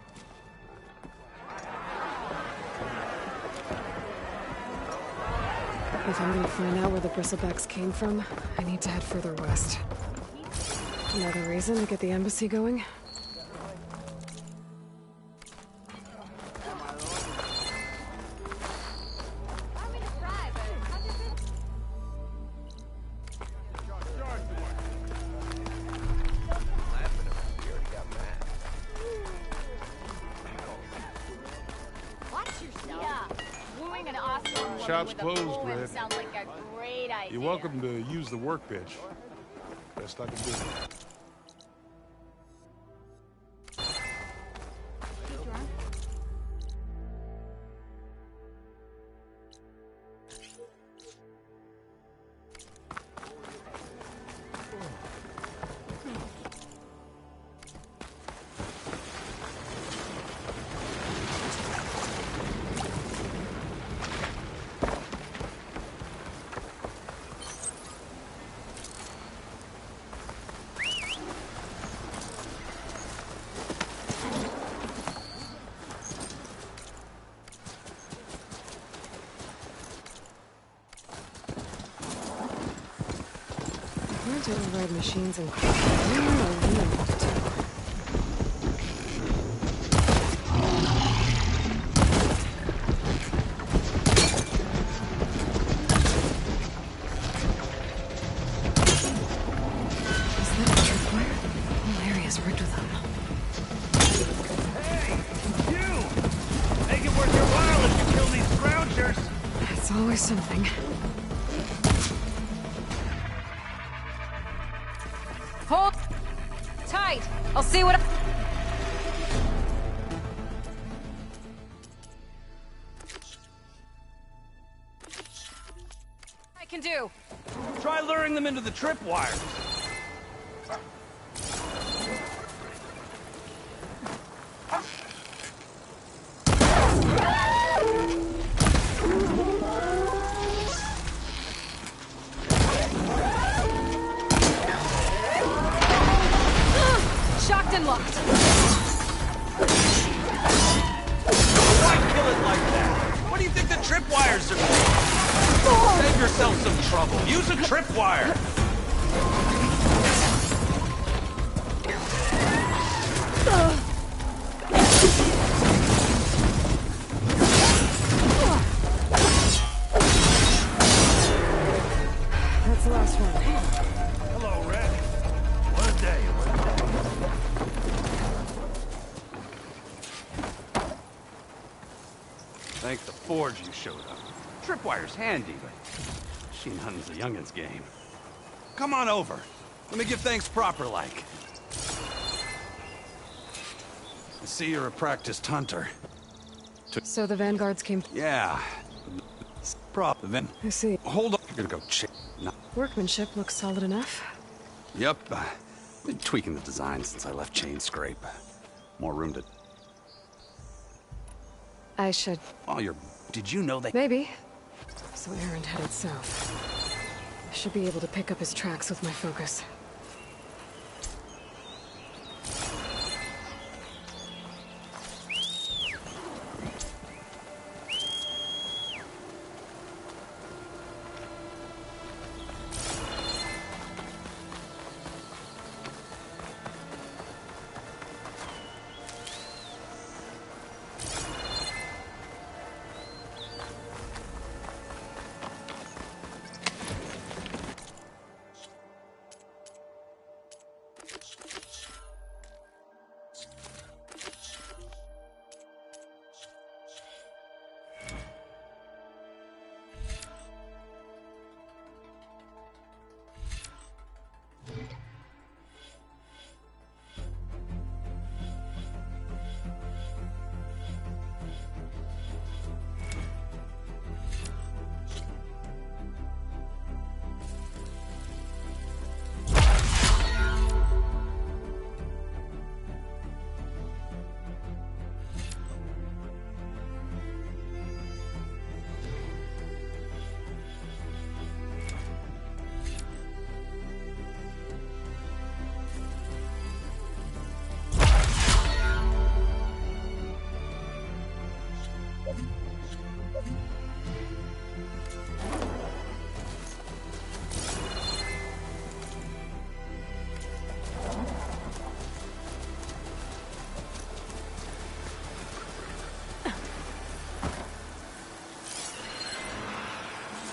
If I'm gonna find out where the Bristlebacks came from, I need to head further west. Another reason to get the embassy going? Shop's closed, Red. Sounds like a great idea. You're welcome to use the workbench. Best I can do. To override machines and tripwires! It's always something. Hold tight. I'll see what I can do. Try luring them into the tripwires. Shocked and locked. Why kill it like that? What do you think the tripwires are for? Save yourself some trouble. Use a tripwire. That's the last one. Hello, Red. What a day. Thank the Forge you showed up. Tripwire's handy, but machine hunting's a youngin's game. Come on over. Let me give thanks proper like. I see you're a practiced hunter. So the Vanguards came... Yeah. Then. I see. Hold on. You're gonna go check. No. Workmanship looks solid enough. Yep. Been tweaking the design since I left Chain Scrape. More room to... I should... Oh, you're... Did you know they... Maybe. So Aaron headed south. I should be able to pick up his tracks with my focus.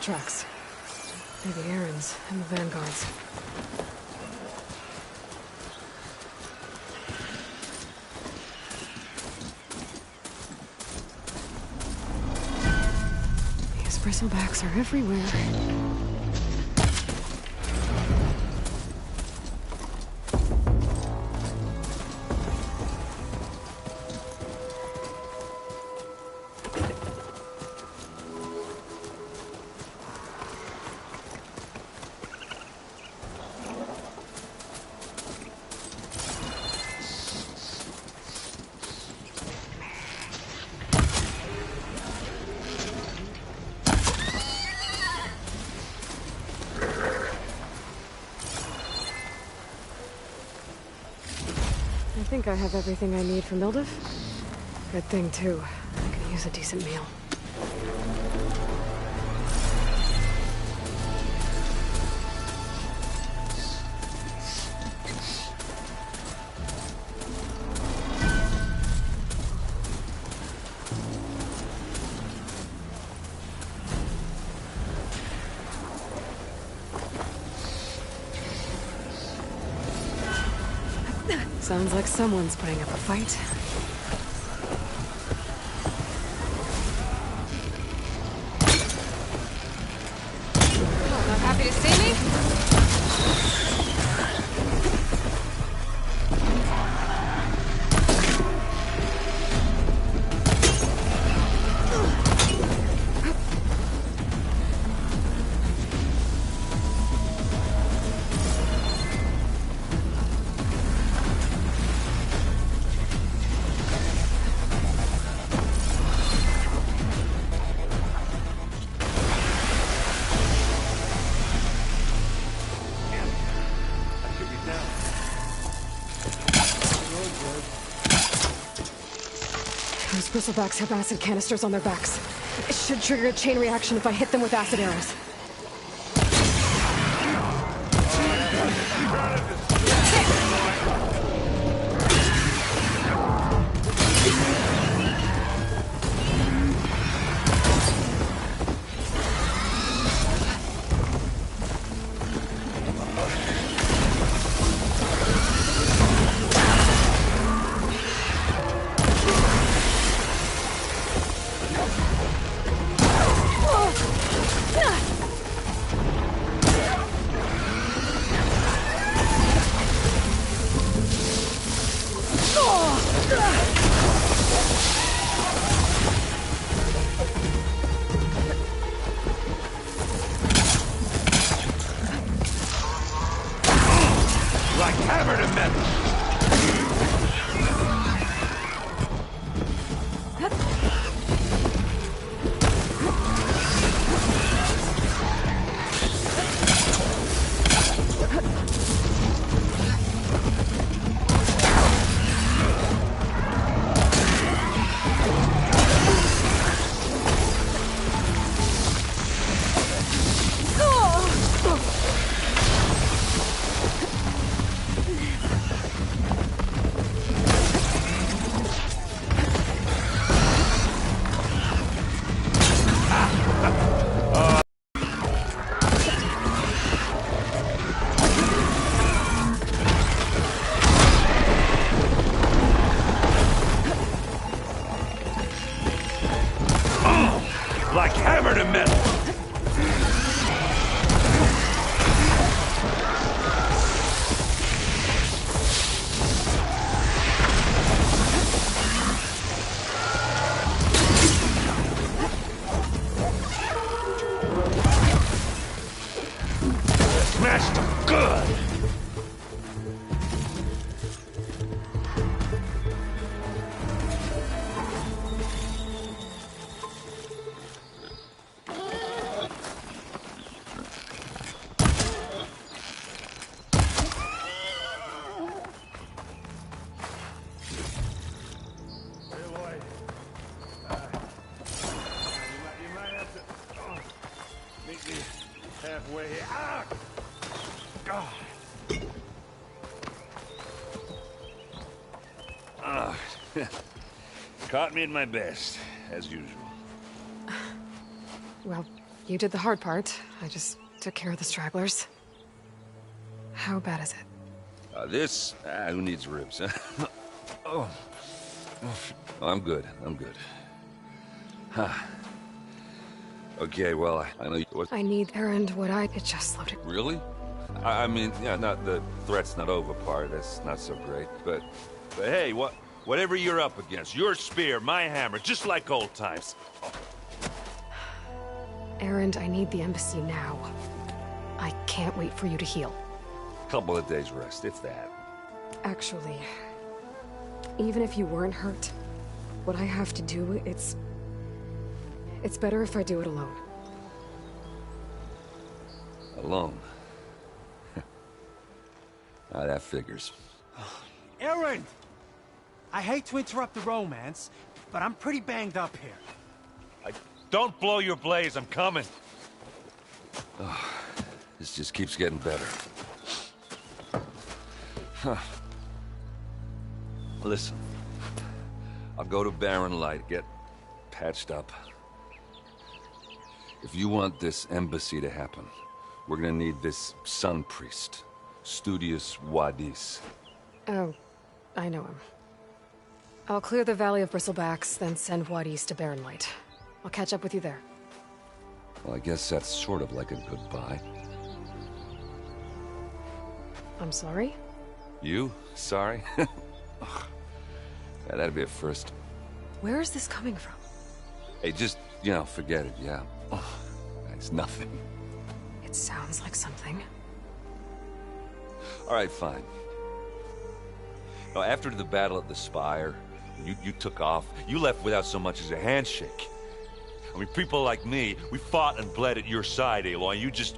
Tracks. Maybe Aaron's and the Vanguard's. These bristlebacks are everywhere. I think I have everything I need for Mildev. Good thing, too. I could use a decent meal. Sounds like someone's putting up a fight. bristlebacks have acid canisters on their backs. It should trigger a chain reaction if I hit them with acid arrows. Like hammer to metal! Like hammer to metal! Smashed him good! Halfway here. Ah! God. Caught me at my best, as usual. Well, you did the hard part. I just took care of the stragglers. How bad is it? Who needs ribs, huh? Oh. I'm good. Huh. Okay, well, I know you... I need errand what I... It just slowed it. Really? I mean, yeah, not the threat's not over part. That's not so great. But hey, whatever you're up against, your spear, my hammer, just like old times. Errand, I need the embassy now. I can't wait for you to heal. Couple of days rest, if that. Actually, even if you weren't hurt, what I have to do, it's better if I do it alone. Alone? That figures. Errand! I hate to interrupt the romance, but I'm pretty banged up here. Don't blow your blaze, I'm coming. This just keeps getting better. Huh. Listen, I'll go to Barren Light, get patched up. If you want this embassy to happen, we're gonna need this sun priest, Studius Wadis. Oh, I know him. I'll clear the Valley of Bristlebacks, then send Wadis to Barren Light. I'll catch up with you there. Well, I guess that's sort of like a goodbye. I'm sorry? You? Sorry? Yeah, that'd be a first. Where is this coming from? Hey, just, forget it, yeah. It's nothing. It sounds like something. All right, fine. Now, after the battle at the Spire, you took off. You left without so much as a handshake. I mean, people like me, we fought and bled at your side, Aloy. You just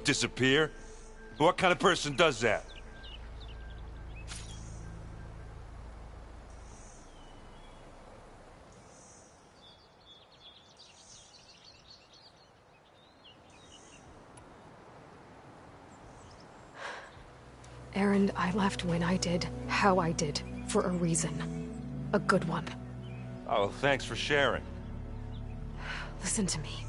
disappear? What kind of person does that? Erend, I left when I did, how I did, for a reason. A good one. Oh, thanks for sharing. Listen to me.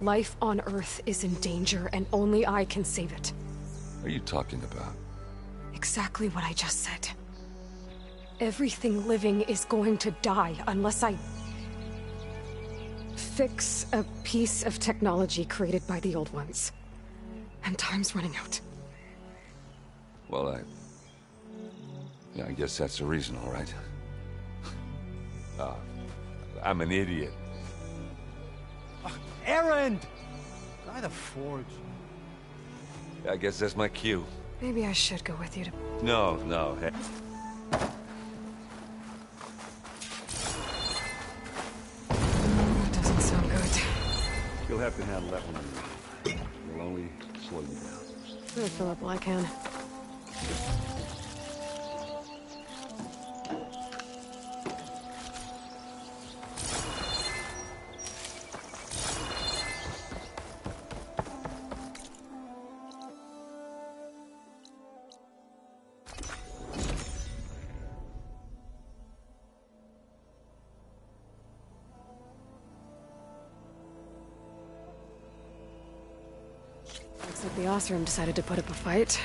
Life on Earth is in danger, and only I can save it. What are you talking about? Exactly what I just said. Everything living is going to die unless I fix a piece of technology created by the old ones. And time's running out. Well, I guess that's the reason, all right. I'm an idiot. Erend! By the forge. I guess that's my cue. Maybe I should go with you to... No, hey. Doesn't sound good. You'll have to handle that one on your own. It'll only slow you down. I'll fill up while I can. Looks like the Osram decided to put up a fight.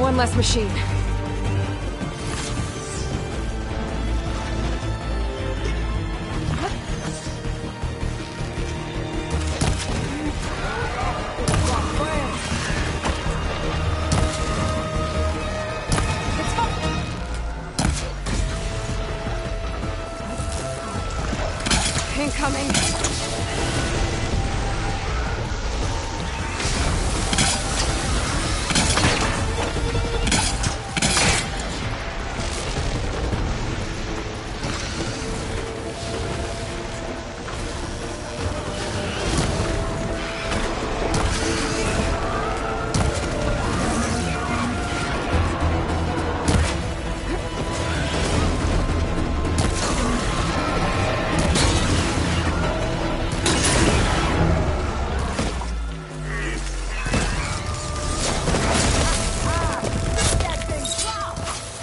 One less machine. Incoming.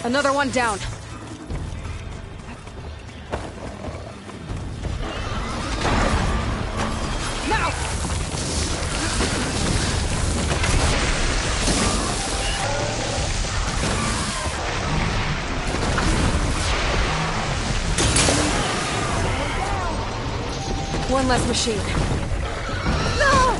Another one down. Now! One less machine. No!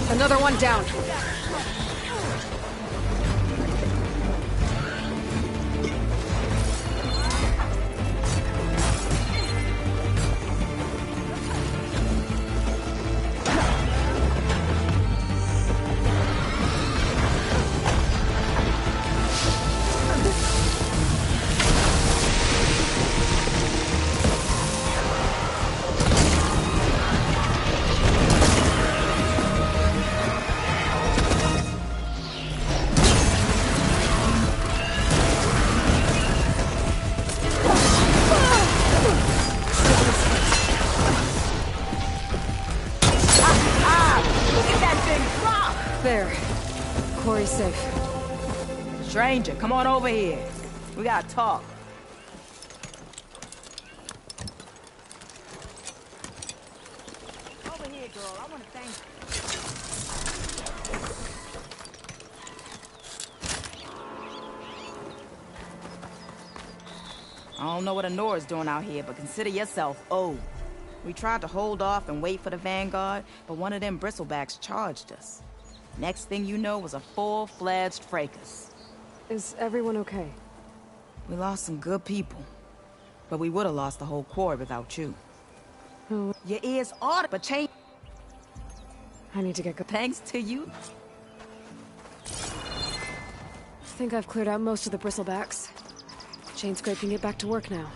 Another one down. safe. Stranger, come on over here. We gotta talk. Over here, girl. I wanna thank you. I don't know what Honora's doing out here, but consider yourself owed. We tried to hold off and wait for the Vanguard, but one of them bristlebacks charged us. Next thing you know was a full-fledged fracas. Is everyone okay? We lost some good people, but we would have lost the whole Corps without you. Oh. Your ears ought but change. I need to get good. Thanks to you. I think I've cleared out most of the bristlebacks. Chainscrape can get back to work now.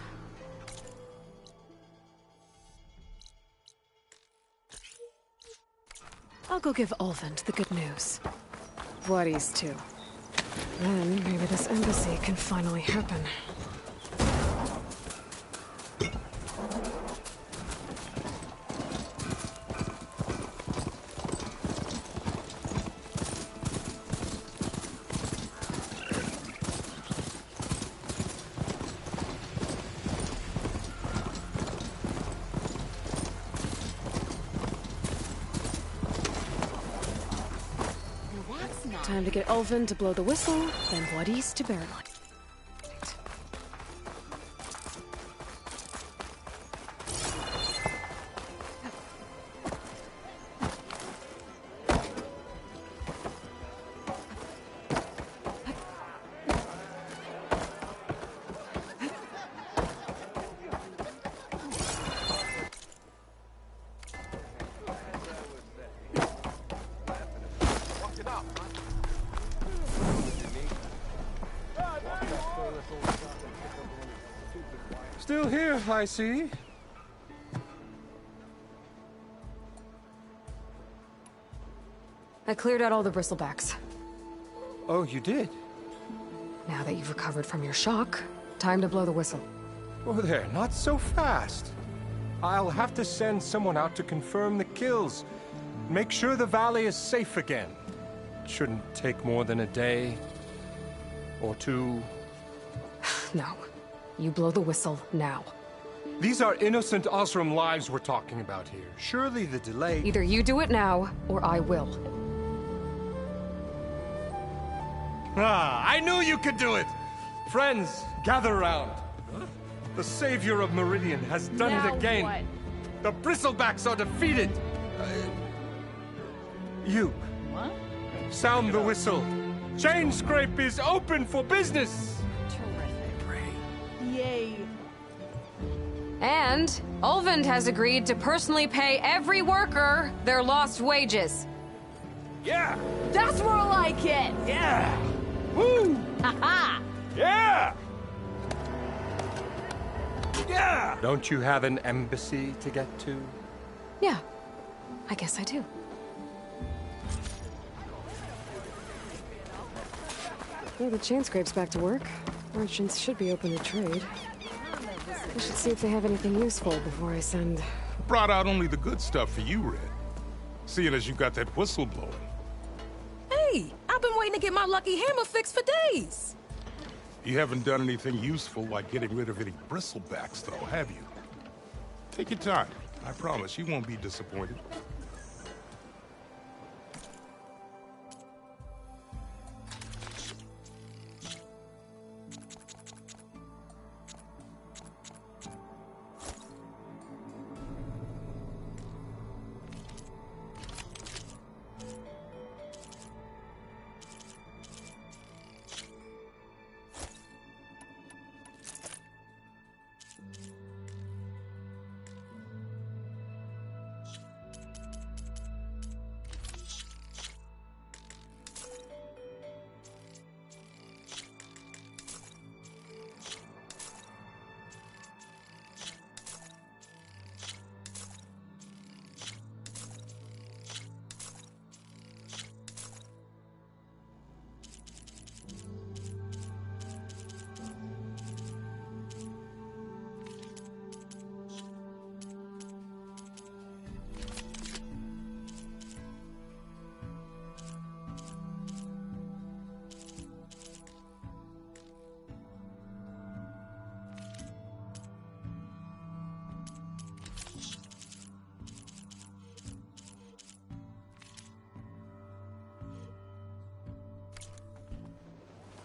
I'll go give Ulvund the good news. Bloodies, too. Then maybe this embassy can finally happen. Time to get Ulvund to blow the whistle, then Bloodies to bury. Still here, I see. I cleared out all the bristlebacks. Oh, you did? Now that you've recovered from your shock, time to blow the whistle. Oh there, not so fast. I'll have to send someone out to confirm the kills. Make sure the valley is safe again. It shouldn't take more than a day. Or two. No. You blow the whistle now. These are innocent Osram lives we're talking about here. Surely the delay... Either you do it now, or I will. Ah, I knew you could do it! Friends, gather round. The savior of Meridian has done it again. What? The bristlebacks are defeated. You. What? Sound the whistle. Chainscrape is open for business. Yay. And Ulvund has agreed to personally pay every worker their lost wages. Yeah! That's more like it! Yeah! Woo! Ha-ha! Yeah! Yeah! Don't you have an embassy to get to? Yeah, I guess I do. Well, the Chainscrape's back to work. Merchants should be open to trade. I should see if they have anything useful before I send... Brought out only the good stuff for you, Red. Seeing as you got that whistle blowing. Hey, I've been waiting to get my lucky hammer fixed for days. You haven't done anything useful like getting rid of any bristlebacks, though, have you? Take your time. I promise you won't be disappointed.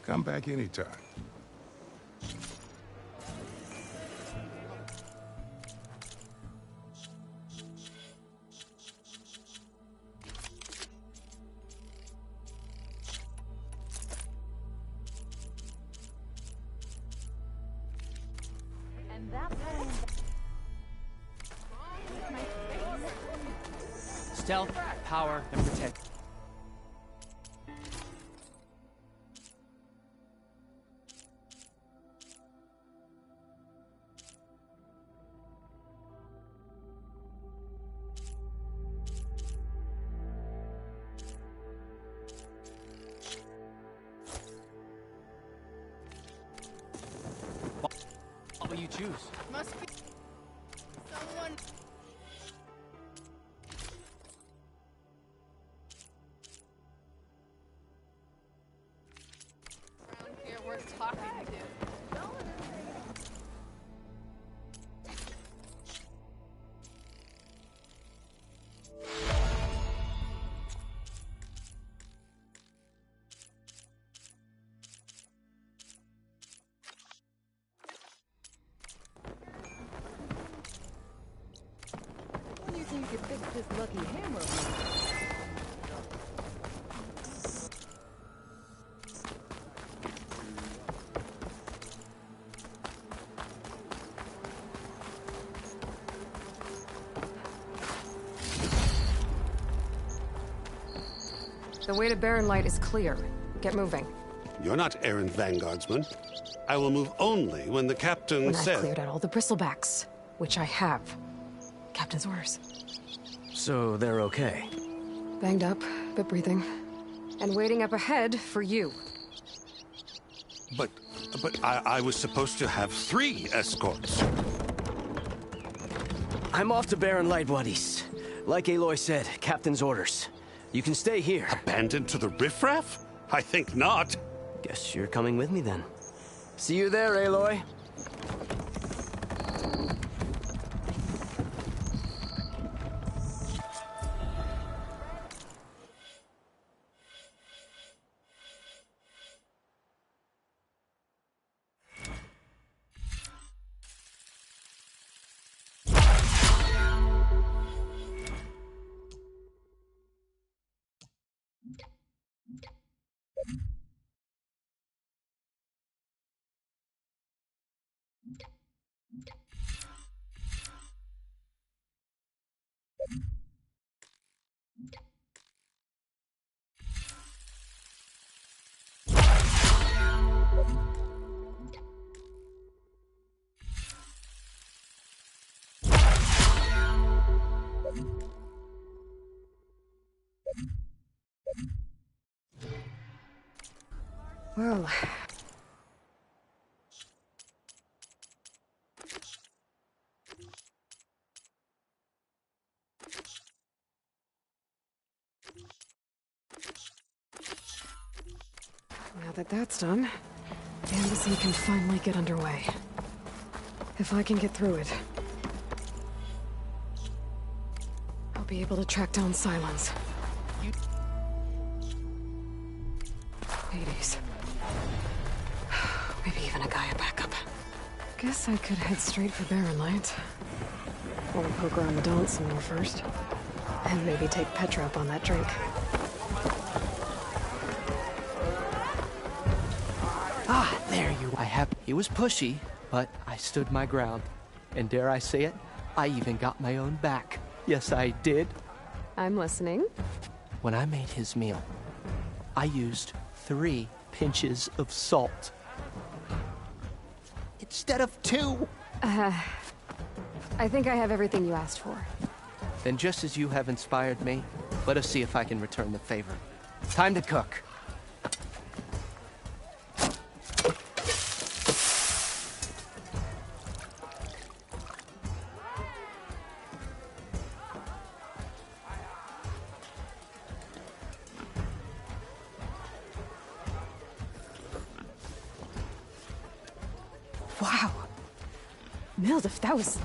Come back anytime. Stealth, power, and protect. What will you choose? Must be someone. Around here worth talking to. When do you think you could fix this lucky hammer of mine? The way to Barren Light is clear. Get moving. You're not errant vanguardsman. I will move only when the captain When says... I've cleared out all the bristlebacks, which I have. Captain's orders. So they're okay? Banged up, but breathing. And waiting up ahead for you. But I was supposed to have 3 escorts. I'm off to Barren Light, buddies. Like Aloy said, captain's orders. You can stay here. Abandoned to the riffraff? I think not. Guess you're coming with me then. See you there, Aloy. Well... Now that that's done, the embassy can finally get underway. If I can get through it, I'll be able to track down Silence. Hades. Maybe even a Gaia backup. Guess I could head straight for Barren Light. Or poke around the Daunt some more first. And maybe take Petra up on that drink. Ah, there you I have. It was pushy, but I stood my ground. And dare I say it, I even got my own back. Yes, I did. I'm listening. When I made his meal, I used 3 pinches of salt. Instead of 2. I think I have everything you asked for. Then just as you have inspired me, let us see if I can return the favor. Time to cook. Wow. Mildef, that was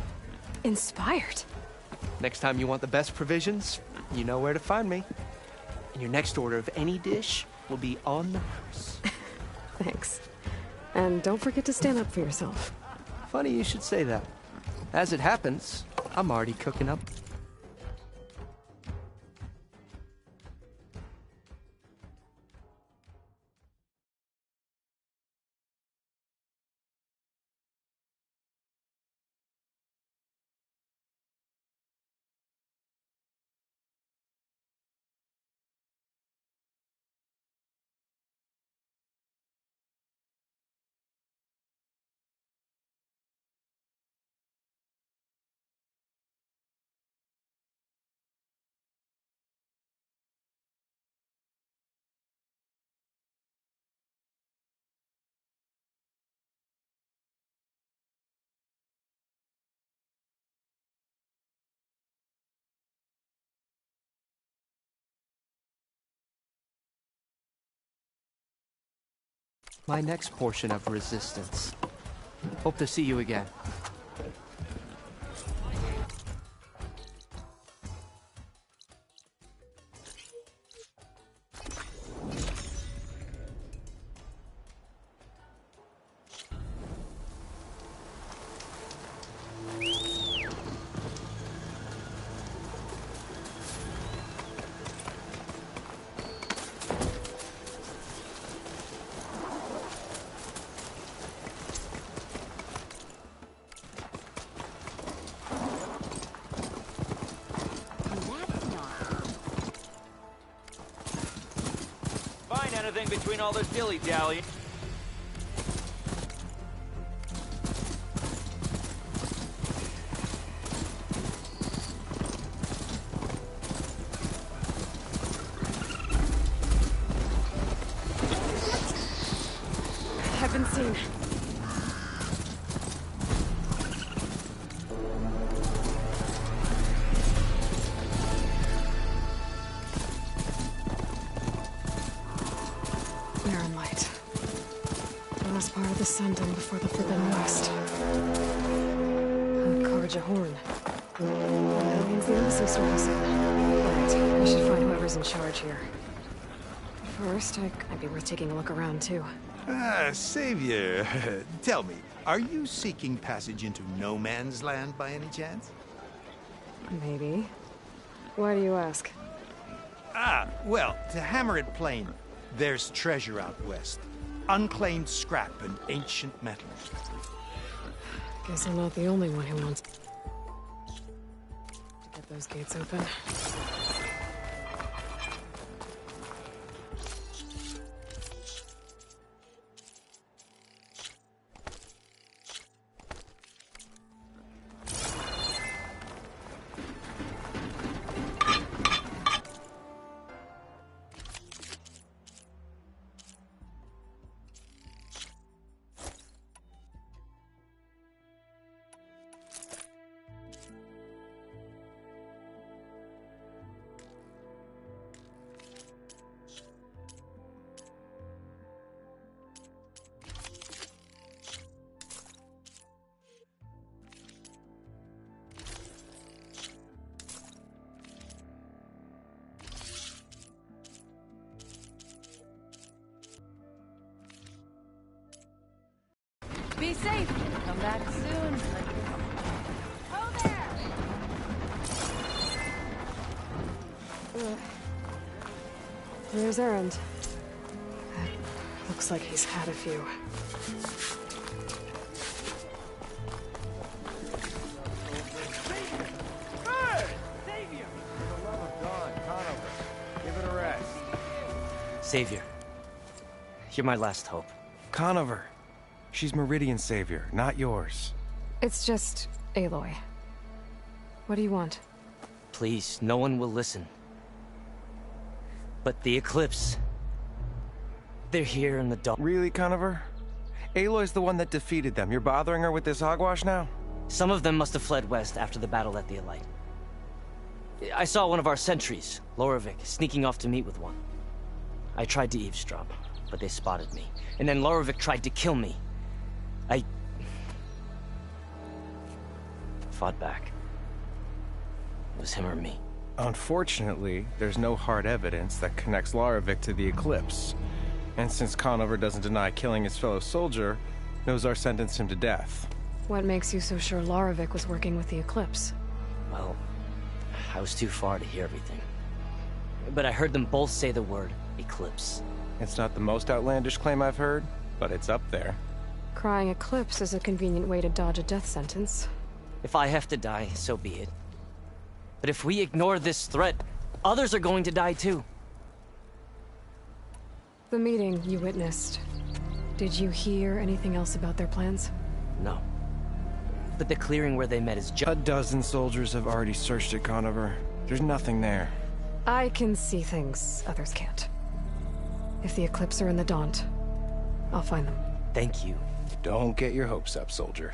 inspired. Next time you want the best provisions, you know where to find me. And your next order of any dish will be on the house. Thanks. And don't forget to stand up for yourself. Funny you should say that. As it happens, I'm already cooking up. My next portion of resistance. Hope to see you again. Anything between all this dilly-dally. I've been seen. Barren light. The last part of the Sundom before the Forbidden West. A Karja horn. That means the embassy store is in. Right, we should find whoever's in charge here. First, it might be worth taking a look around, too. Ah, Savior. Tell me, are you seeking passage into no man's land by any chance? Maybe. Why do you ask? Ah, well, to hammer it plain, there's treasure out west. Unclaimed scrap and ancient metal. Guess I'm not the only one who wants to get those gates open. Be safe. Come back soon. Where's Erend? Looks like he's had a few. Savior, you're my last hope. Conover. She's Meridian's savior, not yours. It's just Aloy. What do you want? Please, no one will listen. But the Eclipse... they're here in the dark. Really, Conover? Aloy's the one that defeated them. You're bothering her with this hogwash now? Some of them must have fled west after the battle at the Elite. I saw one of our sentries, Loravik, sneaking off to meet with one. I tried to eavesdrop, but they spotted me. And then Loravik tried to kill me. I fought back. It was him or me. Unfortunately, there's no hard evidence that connects Loravik to the Eclipse. And since Conover doesn't deny killing his fellow soldier, Nozar sentenced him to death. What makes you so sure Larovic was working with the Eclipse? Well, I was too far to hear everything. But I heard them both say the word Eclipse. It's not the most outlandish claim I've heard, but it's up there. Crying Eclipse is a convenient way to dodge a death sentence. If I have to die, so be it. But if we ignore this threat, others are going to die too. The meeting you witnessed. Did you hear anything else about their plans? No. But the clearing where they met is just... A dozen soldiers have already searched it, Conover. There's nothing there. I can see things others can't. If the Eclipse are in the Daunt, I'll find them. Thank you. Don't get your hopes up, soldier.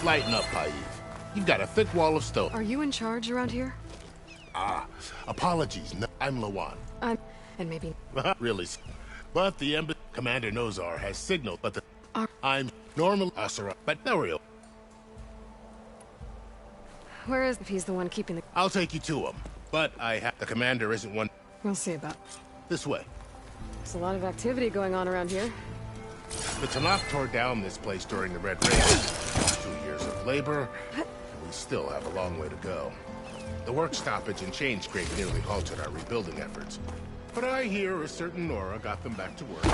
Lighten up, Paid. You've got a thick wall of stone. Are you in charge around here? Ah, apologies. No, I'm Lawan. And maybe... Really. But the embassy Commander Nozar has signaled, but I'm normal Asura, but no real. Where is... If he's the one keeping the... I'll take you to him. But the commander isn't one... We'll see about... This way. There's a lot of activity going on around here. The Tanakh tore down this place during the Red Race. 2 years of labor, and we still have a long way to go. The work stoppage and change scrape nearly halted our rebuilding efforts. But I hear a certain Nora got them back to work.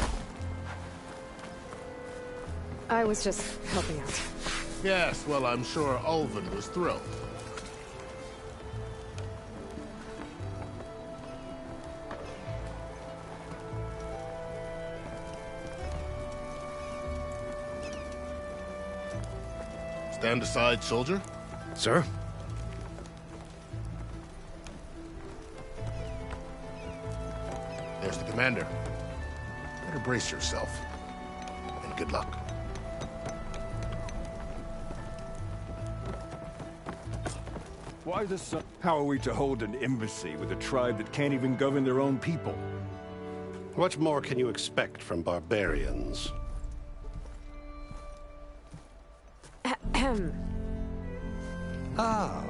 I was just helping out. Yes, well, I'm sure Ulvin was thrilled. Stand aside, soldier. Sir? There's the commander. Better brace yourself. And good luck. Why the sun? How are we to hold an embassy with a tribe that can't even govern their own people? What more can you expect from barbarians? Ah.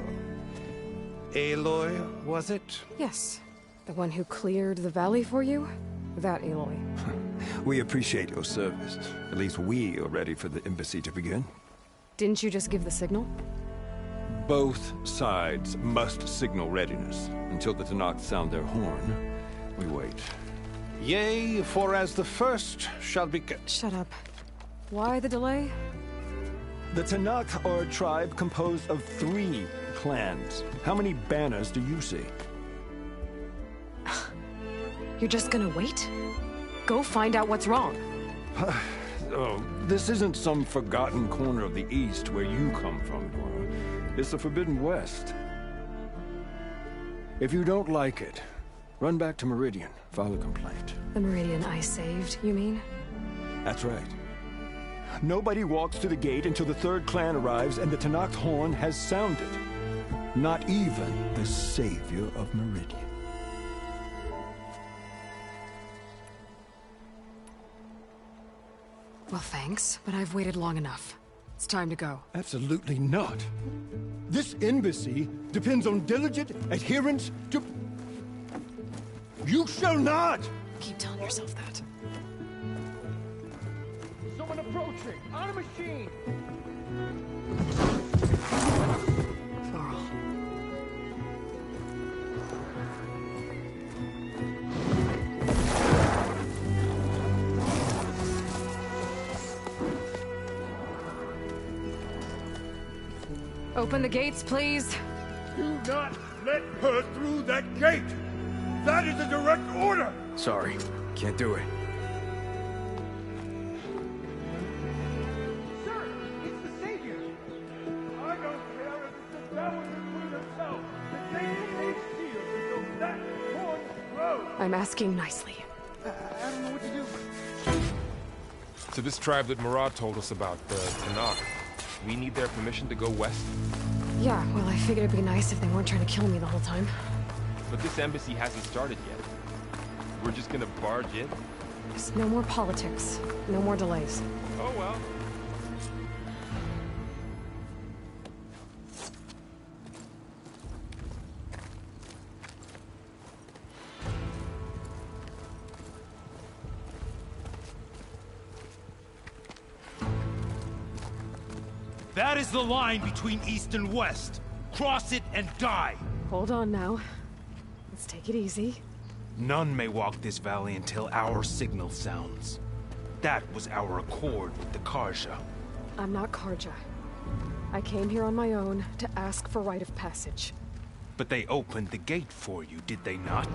Aloy, was it? Yes. The one who cleared the valley for you? That Aloy. We appreciate your service. At least we are ready for the embassy to begin. Didn't you just give the signal? Both sides must signal readiness. Until the Tanakh sound their horn, we wait. Yea, for as the first shall be... Shut up. Why the delay? The Tanakh are a tribe composed of 3 clans. How many banners do you see? You're just gonna wait? Go find out what's wrong. Oh, this isn't some forgotten corner of the East where you come from, Nora. It's the Forbidden West. If you don't like it, run back to Meridian, file a complaint. The Meridian I saved, you mean? That's right. Nobody walks to the gate until the 3rd clan arrives and the Tanakh horn has sounded. Not even the savior of Meridian. Well, thanks, but I've waited long enough. It's time to go. Absolutely not. This embassy depends on diligent adherence to... You shall not! Keep telling yourself that. Someone approaching! On a machine! Floral. Open the gates, please. Do not let her through that gate! That is a direct order! Sorry, can't do it. Sir, it's the Savior! I don't care if it's the I'm asking nicely. I don't know what to do. So this tribe that Murad told us about, the Tanakh, we need their permission to go west? Yeah, well, I figured it'd be nice if they weren't trying to kill me the whole time. But this embassy hasn't started yet. We're just gonna barge in? Just no more politics. No more delays. Oh well. That is the line between East and West. Cross it and die. Hold on now. Let's take it easy. None may walk this valley until our signal sounds. That was our accord with the Carja. I'm not Carja. I came here on my own to ask for rite of passage. But they opened the gate for you, did they not?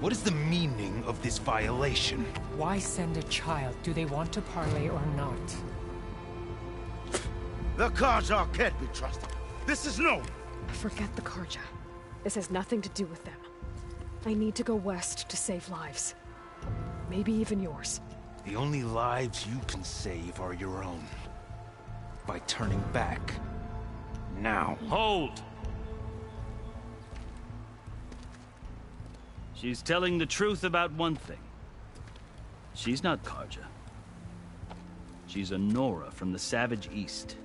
What is the meaning of this violation? Why send a child? Do they want to parley or not? The Carja can't be trusted. This is known. Forget the Carja. This has nothing to do with them. I need to go west to save lives. Maybe even yours. The only lives you can save are your own. By turning back. Now. Hold! She's telling the truth about one thing. She's not Carja. She's a Nora from the Savage East.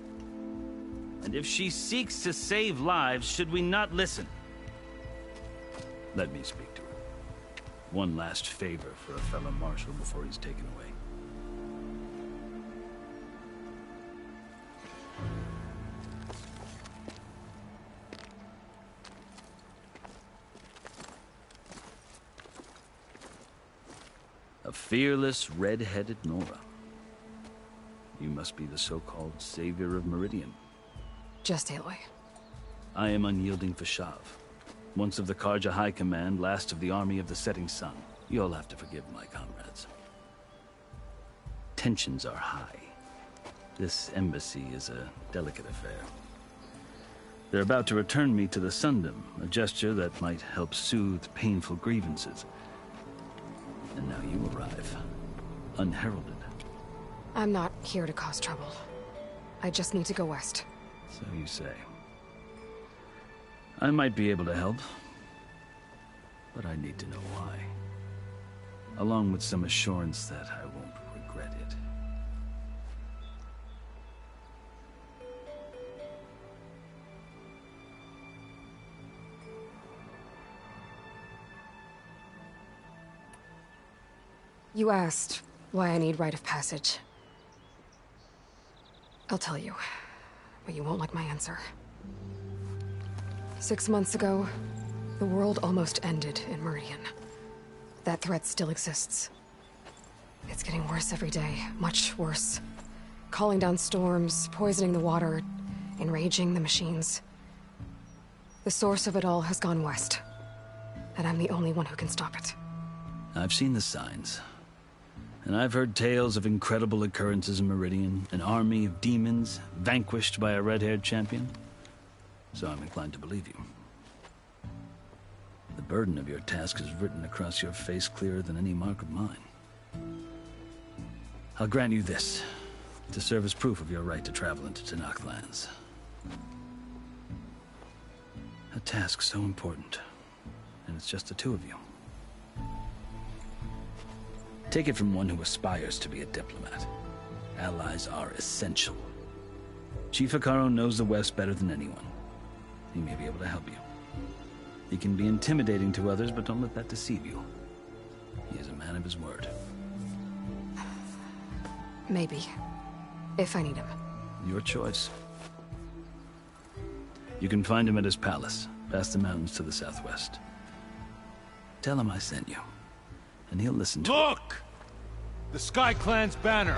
And if she seeks to save lives, should we not listen? Let me speak to her. One last favor for a fellow marshal before he's taken away. A fearless, red-headed Nora. You must be the so-called savior of Meridian. Just Aloy. I am Unyielding Fashav. Once of the Carja High Command, last of the Army of the Setting Sun. You'll have to forgive my comrades. Tensions are high. This embassy is a delicate affair. They're about to return me to the Sundom, a gesture that might help soothe painful grievances. And now you arrive, unheralded. I'm not here to cause trouble. I just need to go west. So you say. I might be able to help, but I need to know why. Along with some assurance that I won't regret it. You asked why I need rite of passage. I'll tell you, but you won't like my answer. 6 months ago, the world almost ended in Meridian. That threat still exists. It's getting worse every day, much worse. Calling down storms, poisoning the water, enraging the machines. The source of it all has gone west, and I'm the only one who can stop it. I've seen the signs. And I've heard tales of incredible occurrences in Meridian, an army of demons vanquished by a red-haired champion. So I'm inclined to believe you. The burden of your task is written across your face clearer than any mark of mine. I'll grant you this, to serve as proof of your right to travel into Tanakh lands. A task so important, and it's just the two of you. Take it from one who aspires to be a diplomat. Allies are essential. Chief Hekarro knows the West better than anyone. He may be able to help you. He can be intimidating to others, but don't let that deceive you. He is a man of his word. Maybe. If I need him. Your choice. You can find him at his palace, past the mountains to the southwest. Tell him I sent you, and he'll listen to Look! The Sky Clan's banner!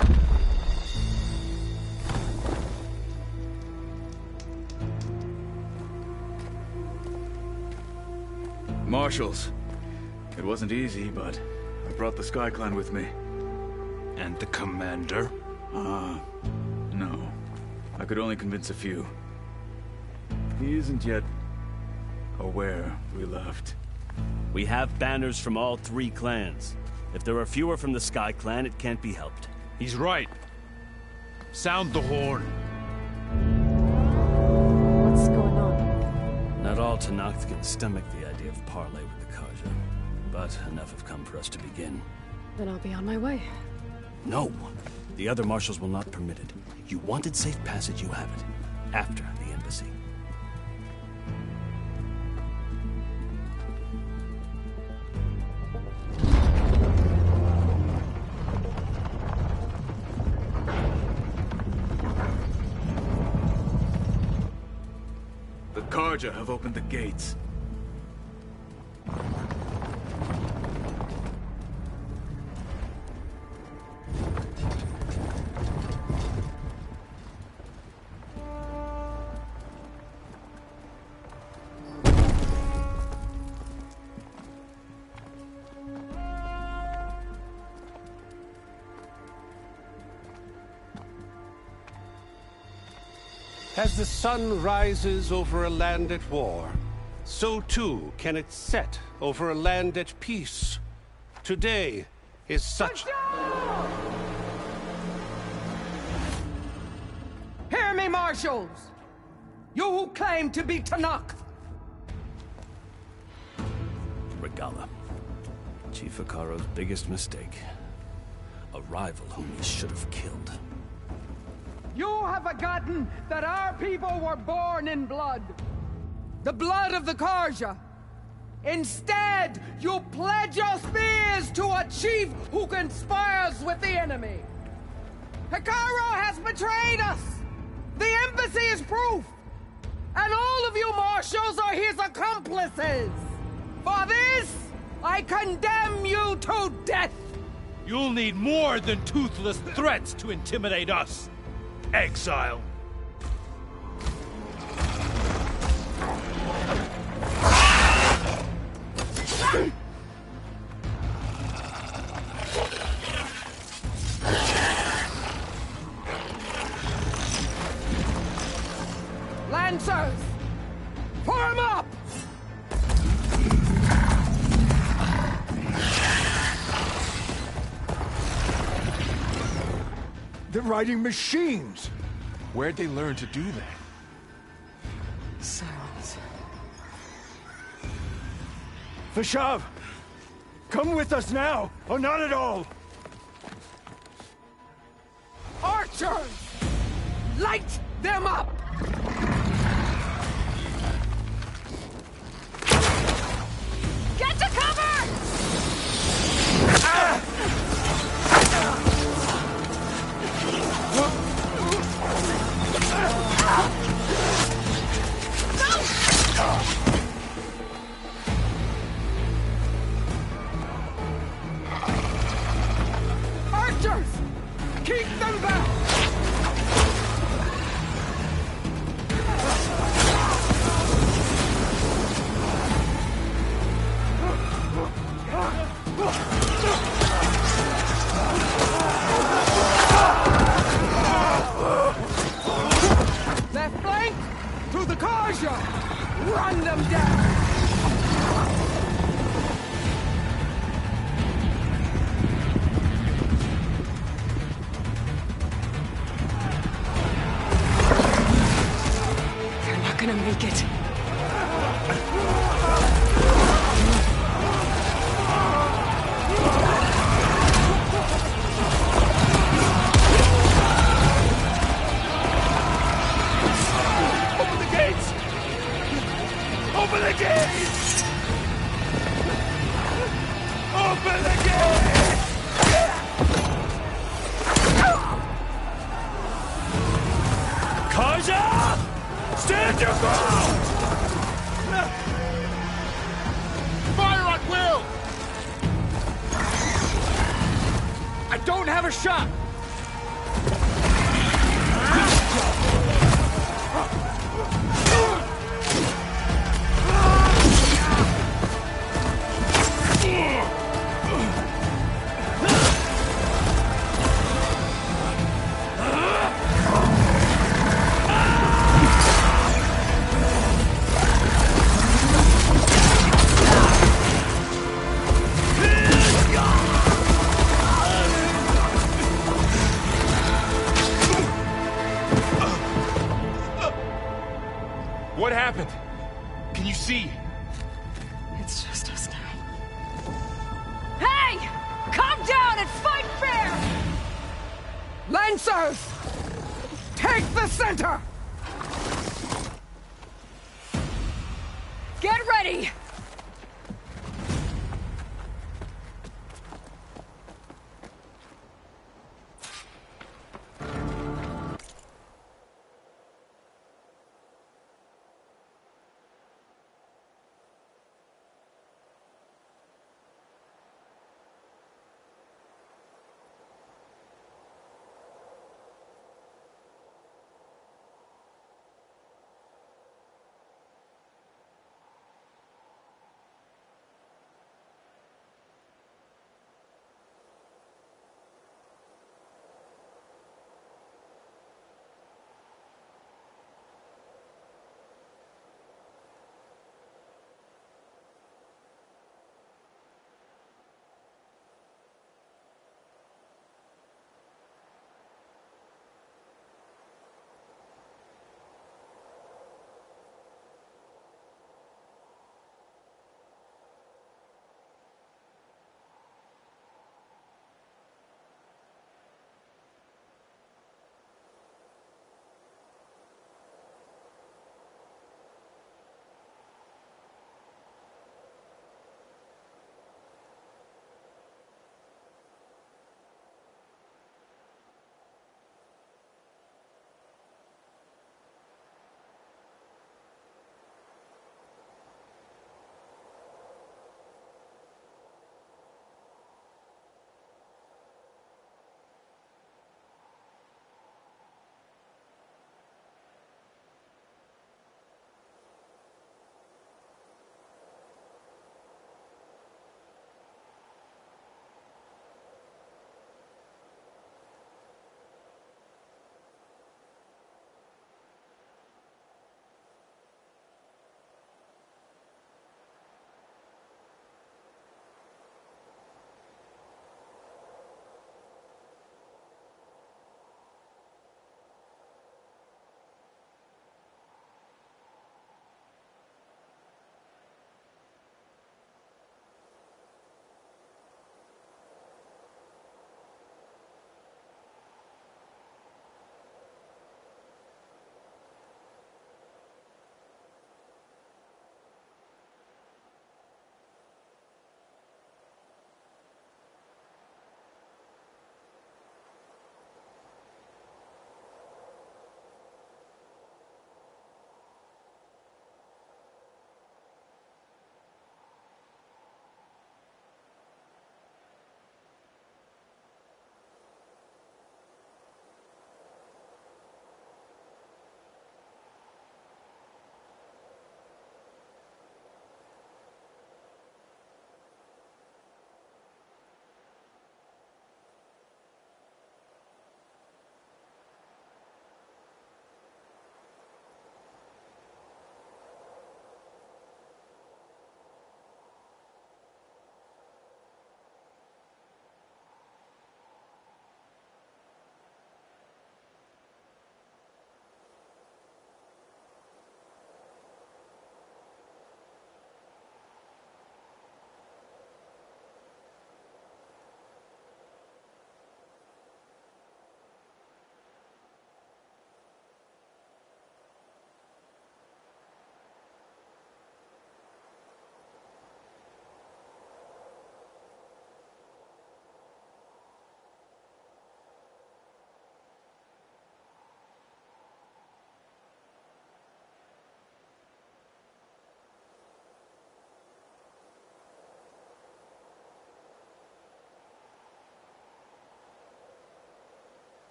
Marshals. It wasn't easy, but I brought the Sky Clan with me. And the commander? No. I could only convince a few. He isn't yet aware we left. We have banners from all 3 clans. If there are fewer from the Sky Clan, it can't be helped. He's right. Sound the horn. What's going on? Not all Tenakth can stomach the idea of parley with the Carja, but enough have come for us to begin. Then I'll be on my way. No! The other marshals will not permit it. You wanted safe passage, you have it. After the embassy. The Carja have opened the gates. As the sun rises over a land at war, so too can it set over a land at peace. Today is such... Hear me, marshals! You who claim to be Tenakth! Regalla. Chief Hekarro's biggest mistake. A rival whom he should have killed. You have forgotten that our people were born in blood. The blood of the Carja. Instead, you pledge your spears to a chief who conspires with the enemy. Hekarro has betrayed us. The embassy is proof. And all of you marshals are his accomplices. For this, I condemn you to death. You'll need more than toothless threats to intimidate us. Exile. Lancers, form up! They're riding machines! Where'd they learn to do that? Silence. Vashav! Come with us now, or not at all! Archers! Light them up! Get to cover! Archers! Keep them back! Left flank! To the Carja! Run them down! They're not gonna make it. Open the gates! Open the gates! Open the gates! Carja! Stand your ground! Fire at will! I don't have a shot! It's just us now. Hey! Calm down and fight fair! Lancers! Take the center! Get ready!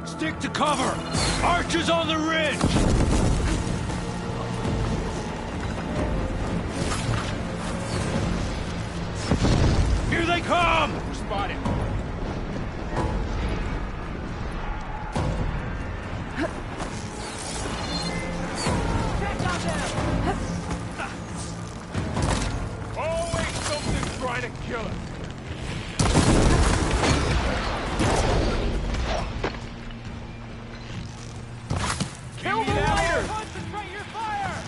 Stick to cover! Archers on the ridge! Here they come! We're spotted. Always something trying to kill us. Kill the riders! Concentrate your fire!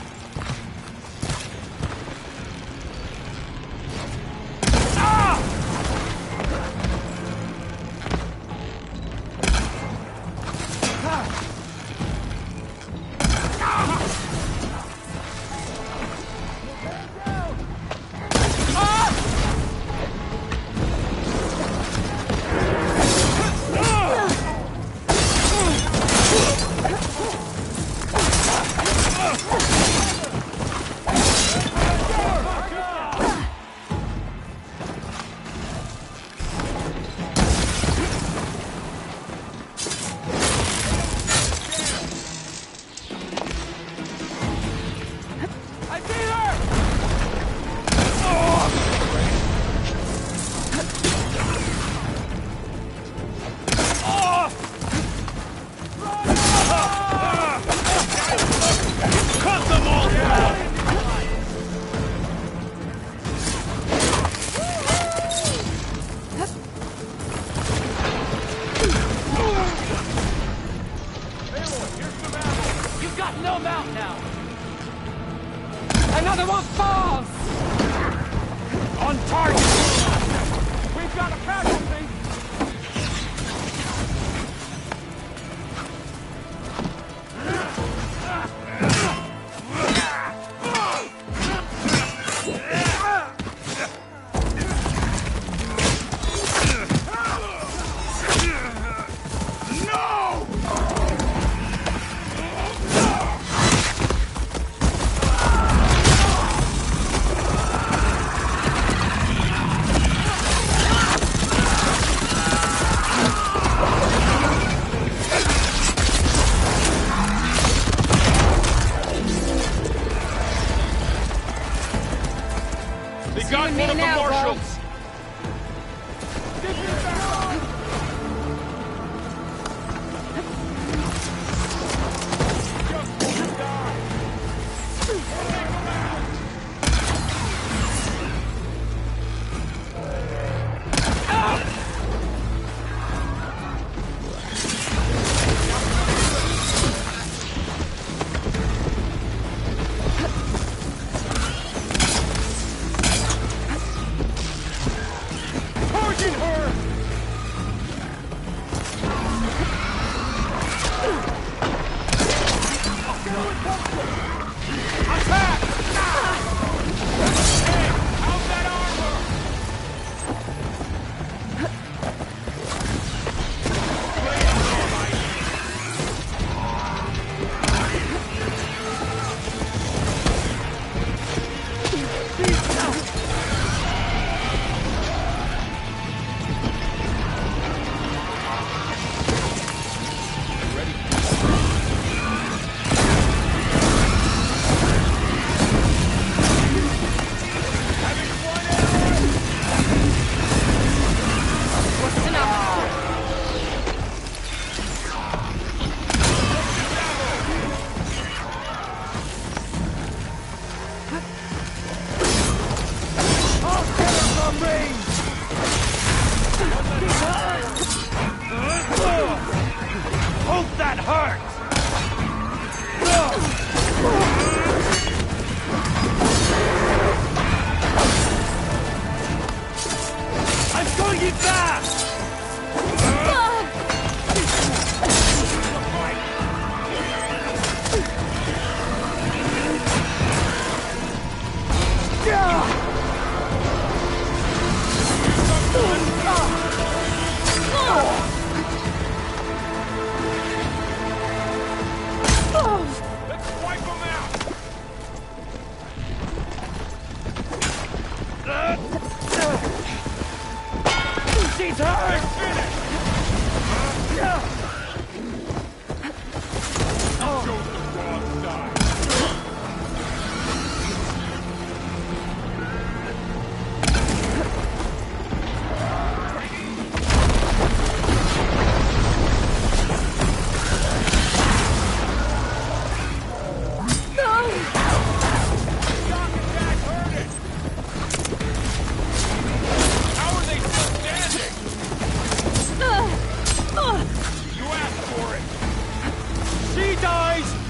You've got no mount now! Another one falls! On target! We've got a casualty!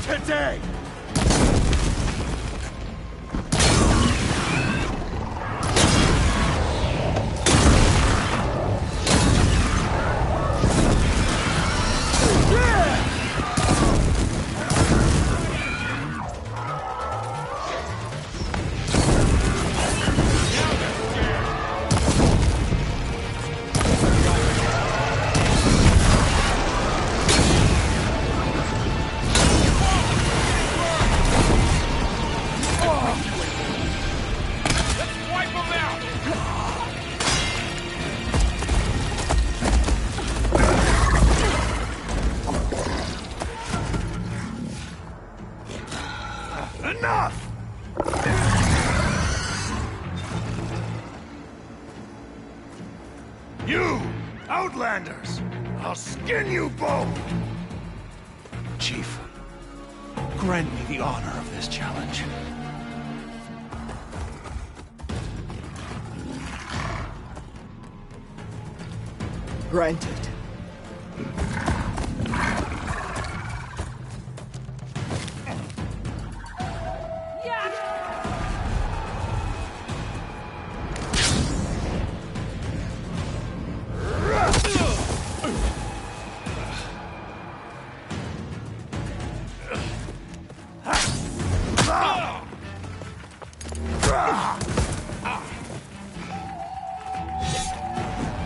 today! Enough! You, Outlanders! I'll skin you both! Chief, grant me the honor of this challenge. Granted.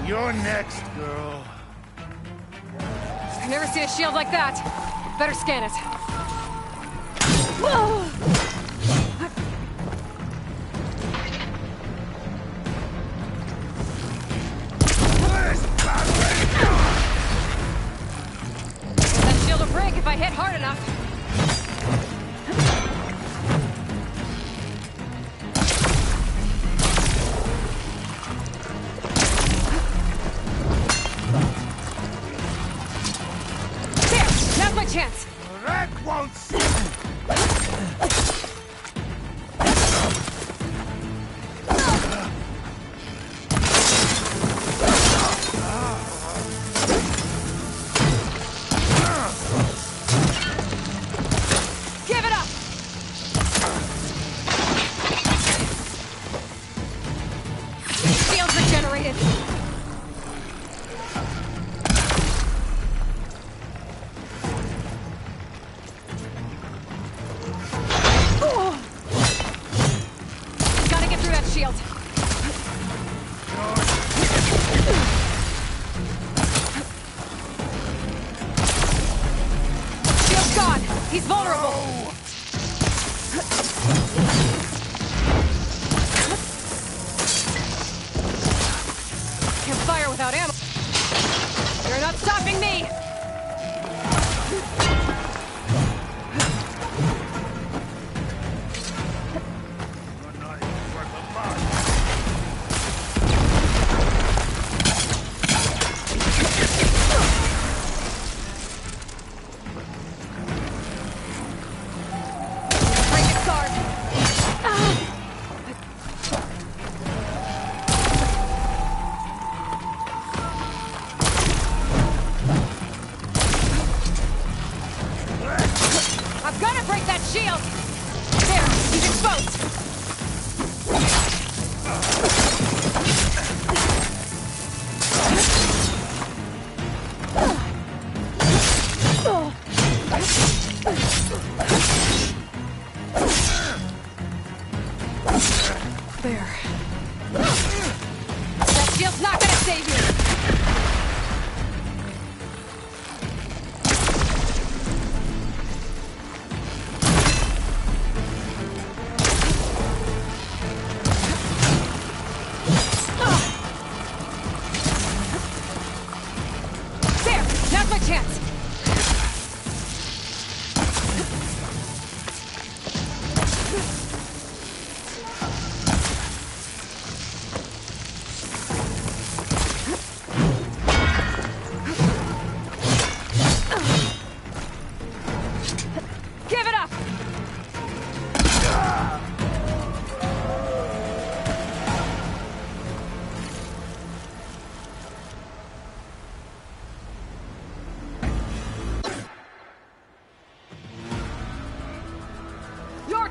You're next, girl. I've never seen a shield like that. Better scan it. That shield will break if I hit hard enough. Chance. That won't Give it up. Shields regenerated. Shield. Shield's gone. He's vulnerable. Can't fire without ammo. You're not stopping me. I've got to break that shield! There, he's exposed! There. That shield's not gonna save you! My chance! Give it up!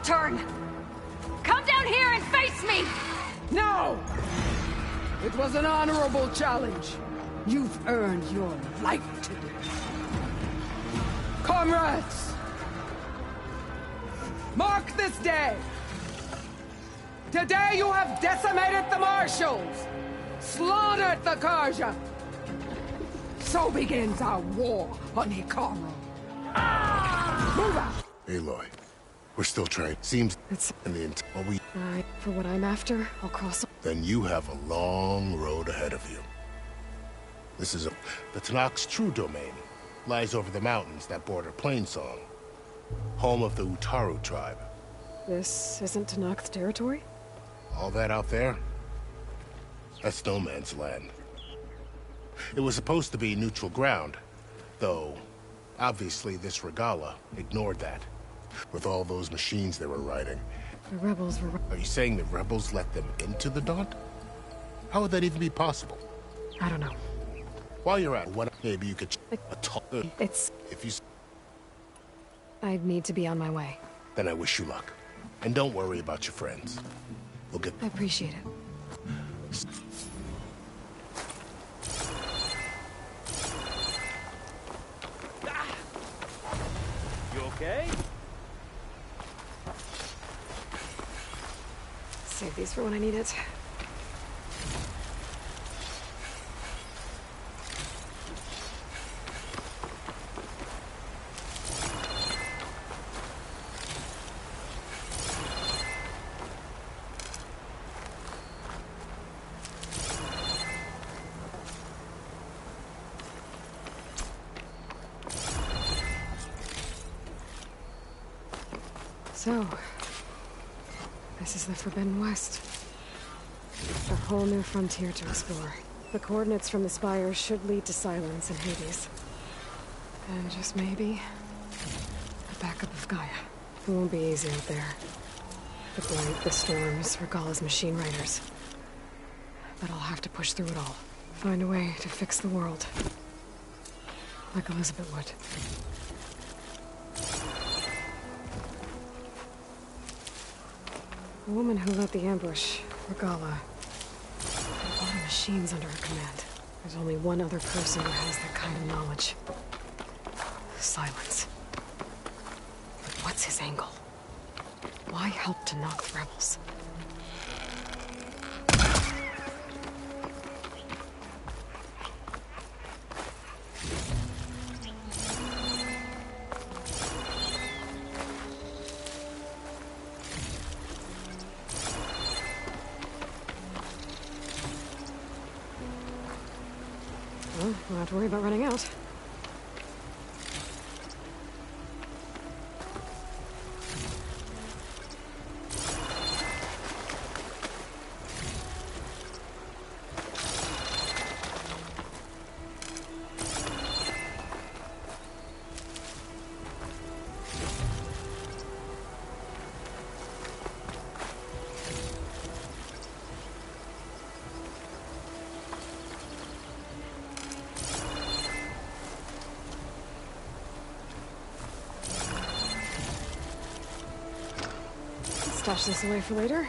turn! Come down here and face me! No! It was an honorable challenge. You've earned your life today. Comrades! Mark this day! Today you have decimated the Marshals! Slaughtered the Carja! So begins our war on Hikaru. Move out! Aloy, we're still trying. Seems It's... in the well, For what I'm after, I'll cross... Then you have a long road ahead of you. This is the Tenakth's true domain. Lies over the mountains that border Plainsong. Home of the Utaru tribe. This isn't Tenakth territory? All that out there? That's no man's land. It was supposed to be neutral ground, though obviously this Regalla ignored that. With all those machines they were riding. The rebels were... Are you saying the rebels let them into the Daunt? How would that even be possible? I don't know. While you're at what maybe you could It's... If you... I'd need to be on my way. Then I wish you luck. And don't worry about your friends. We'll get... I appreciate it. You okay? Save these for when I need it. So, this is the Forbidden West. A whole new frontier to explore. The coordinates from the spires should lead to Silence and Hades. And just maybe, the backup of Gaia. It won't be easy out there. The blight, the storms, Regalla's machine riders. But I'll have to push through it all. Find a way to fix the world. Like Elizabeth would. The woman who led the ambush, Regalla, had a lot of machines under her command. There's only one other person who has that kind of knowledge. Silence. But what's his angle? Why help to knock the rebels? Well, don't have to worry about running out. Stash this away for later.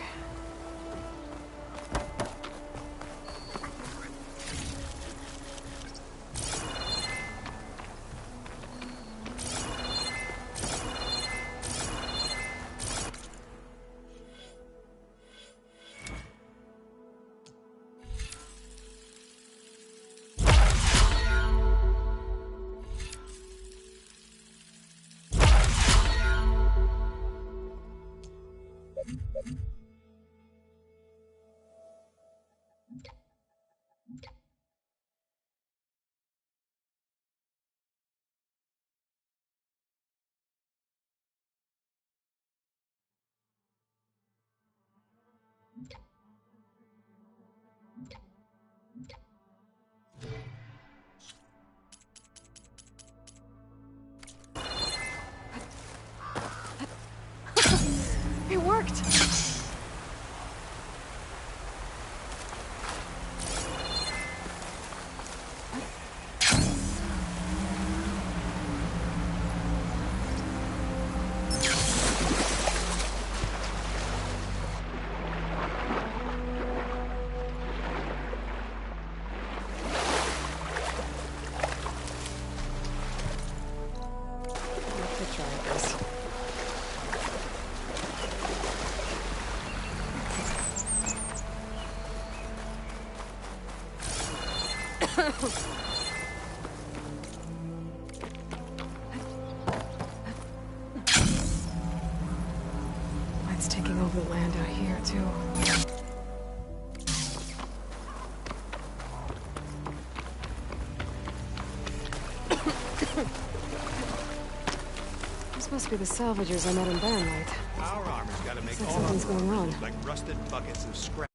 Light's taking over the land out here, too. This must be the salvagers I met in Barrenlight. Our armor's gotta make all Something's going on. like rusted buckets of scrap.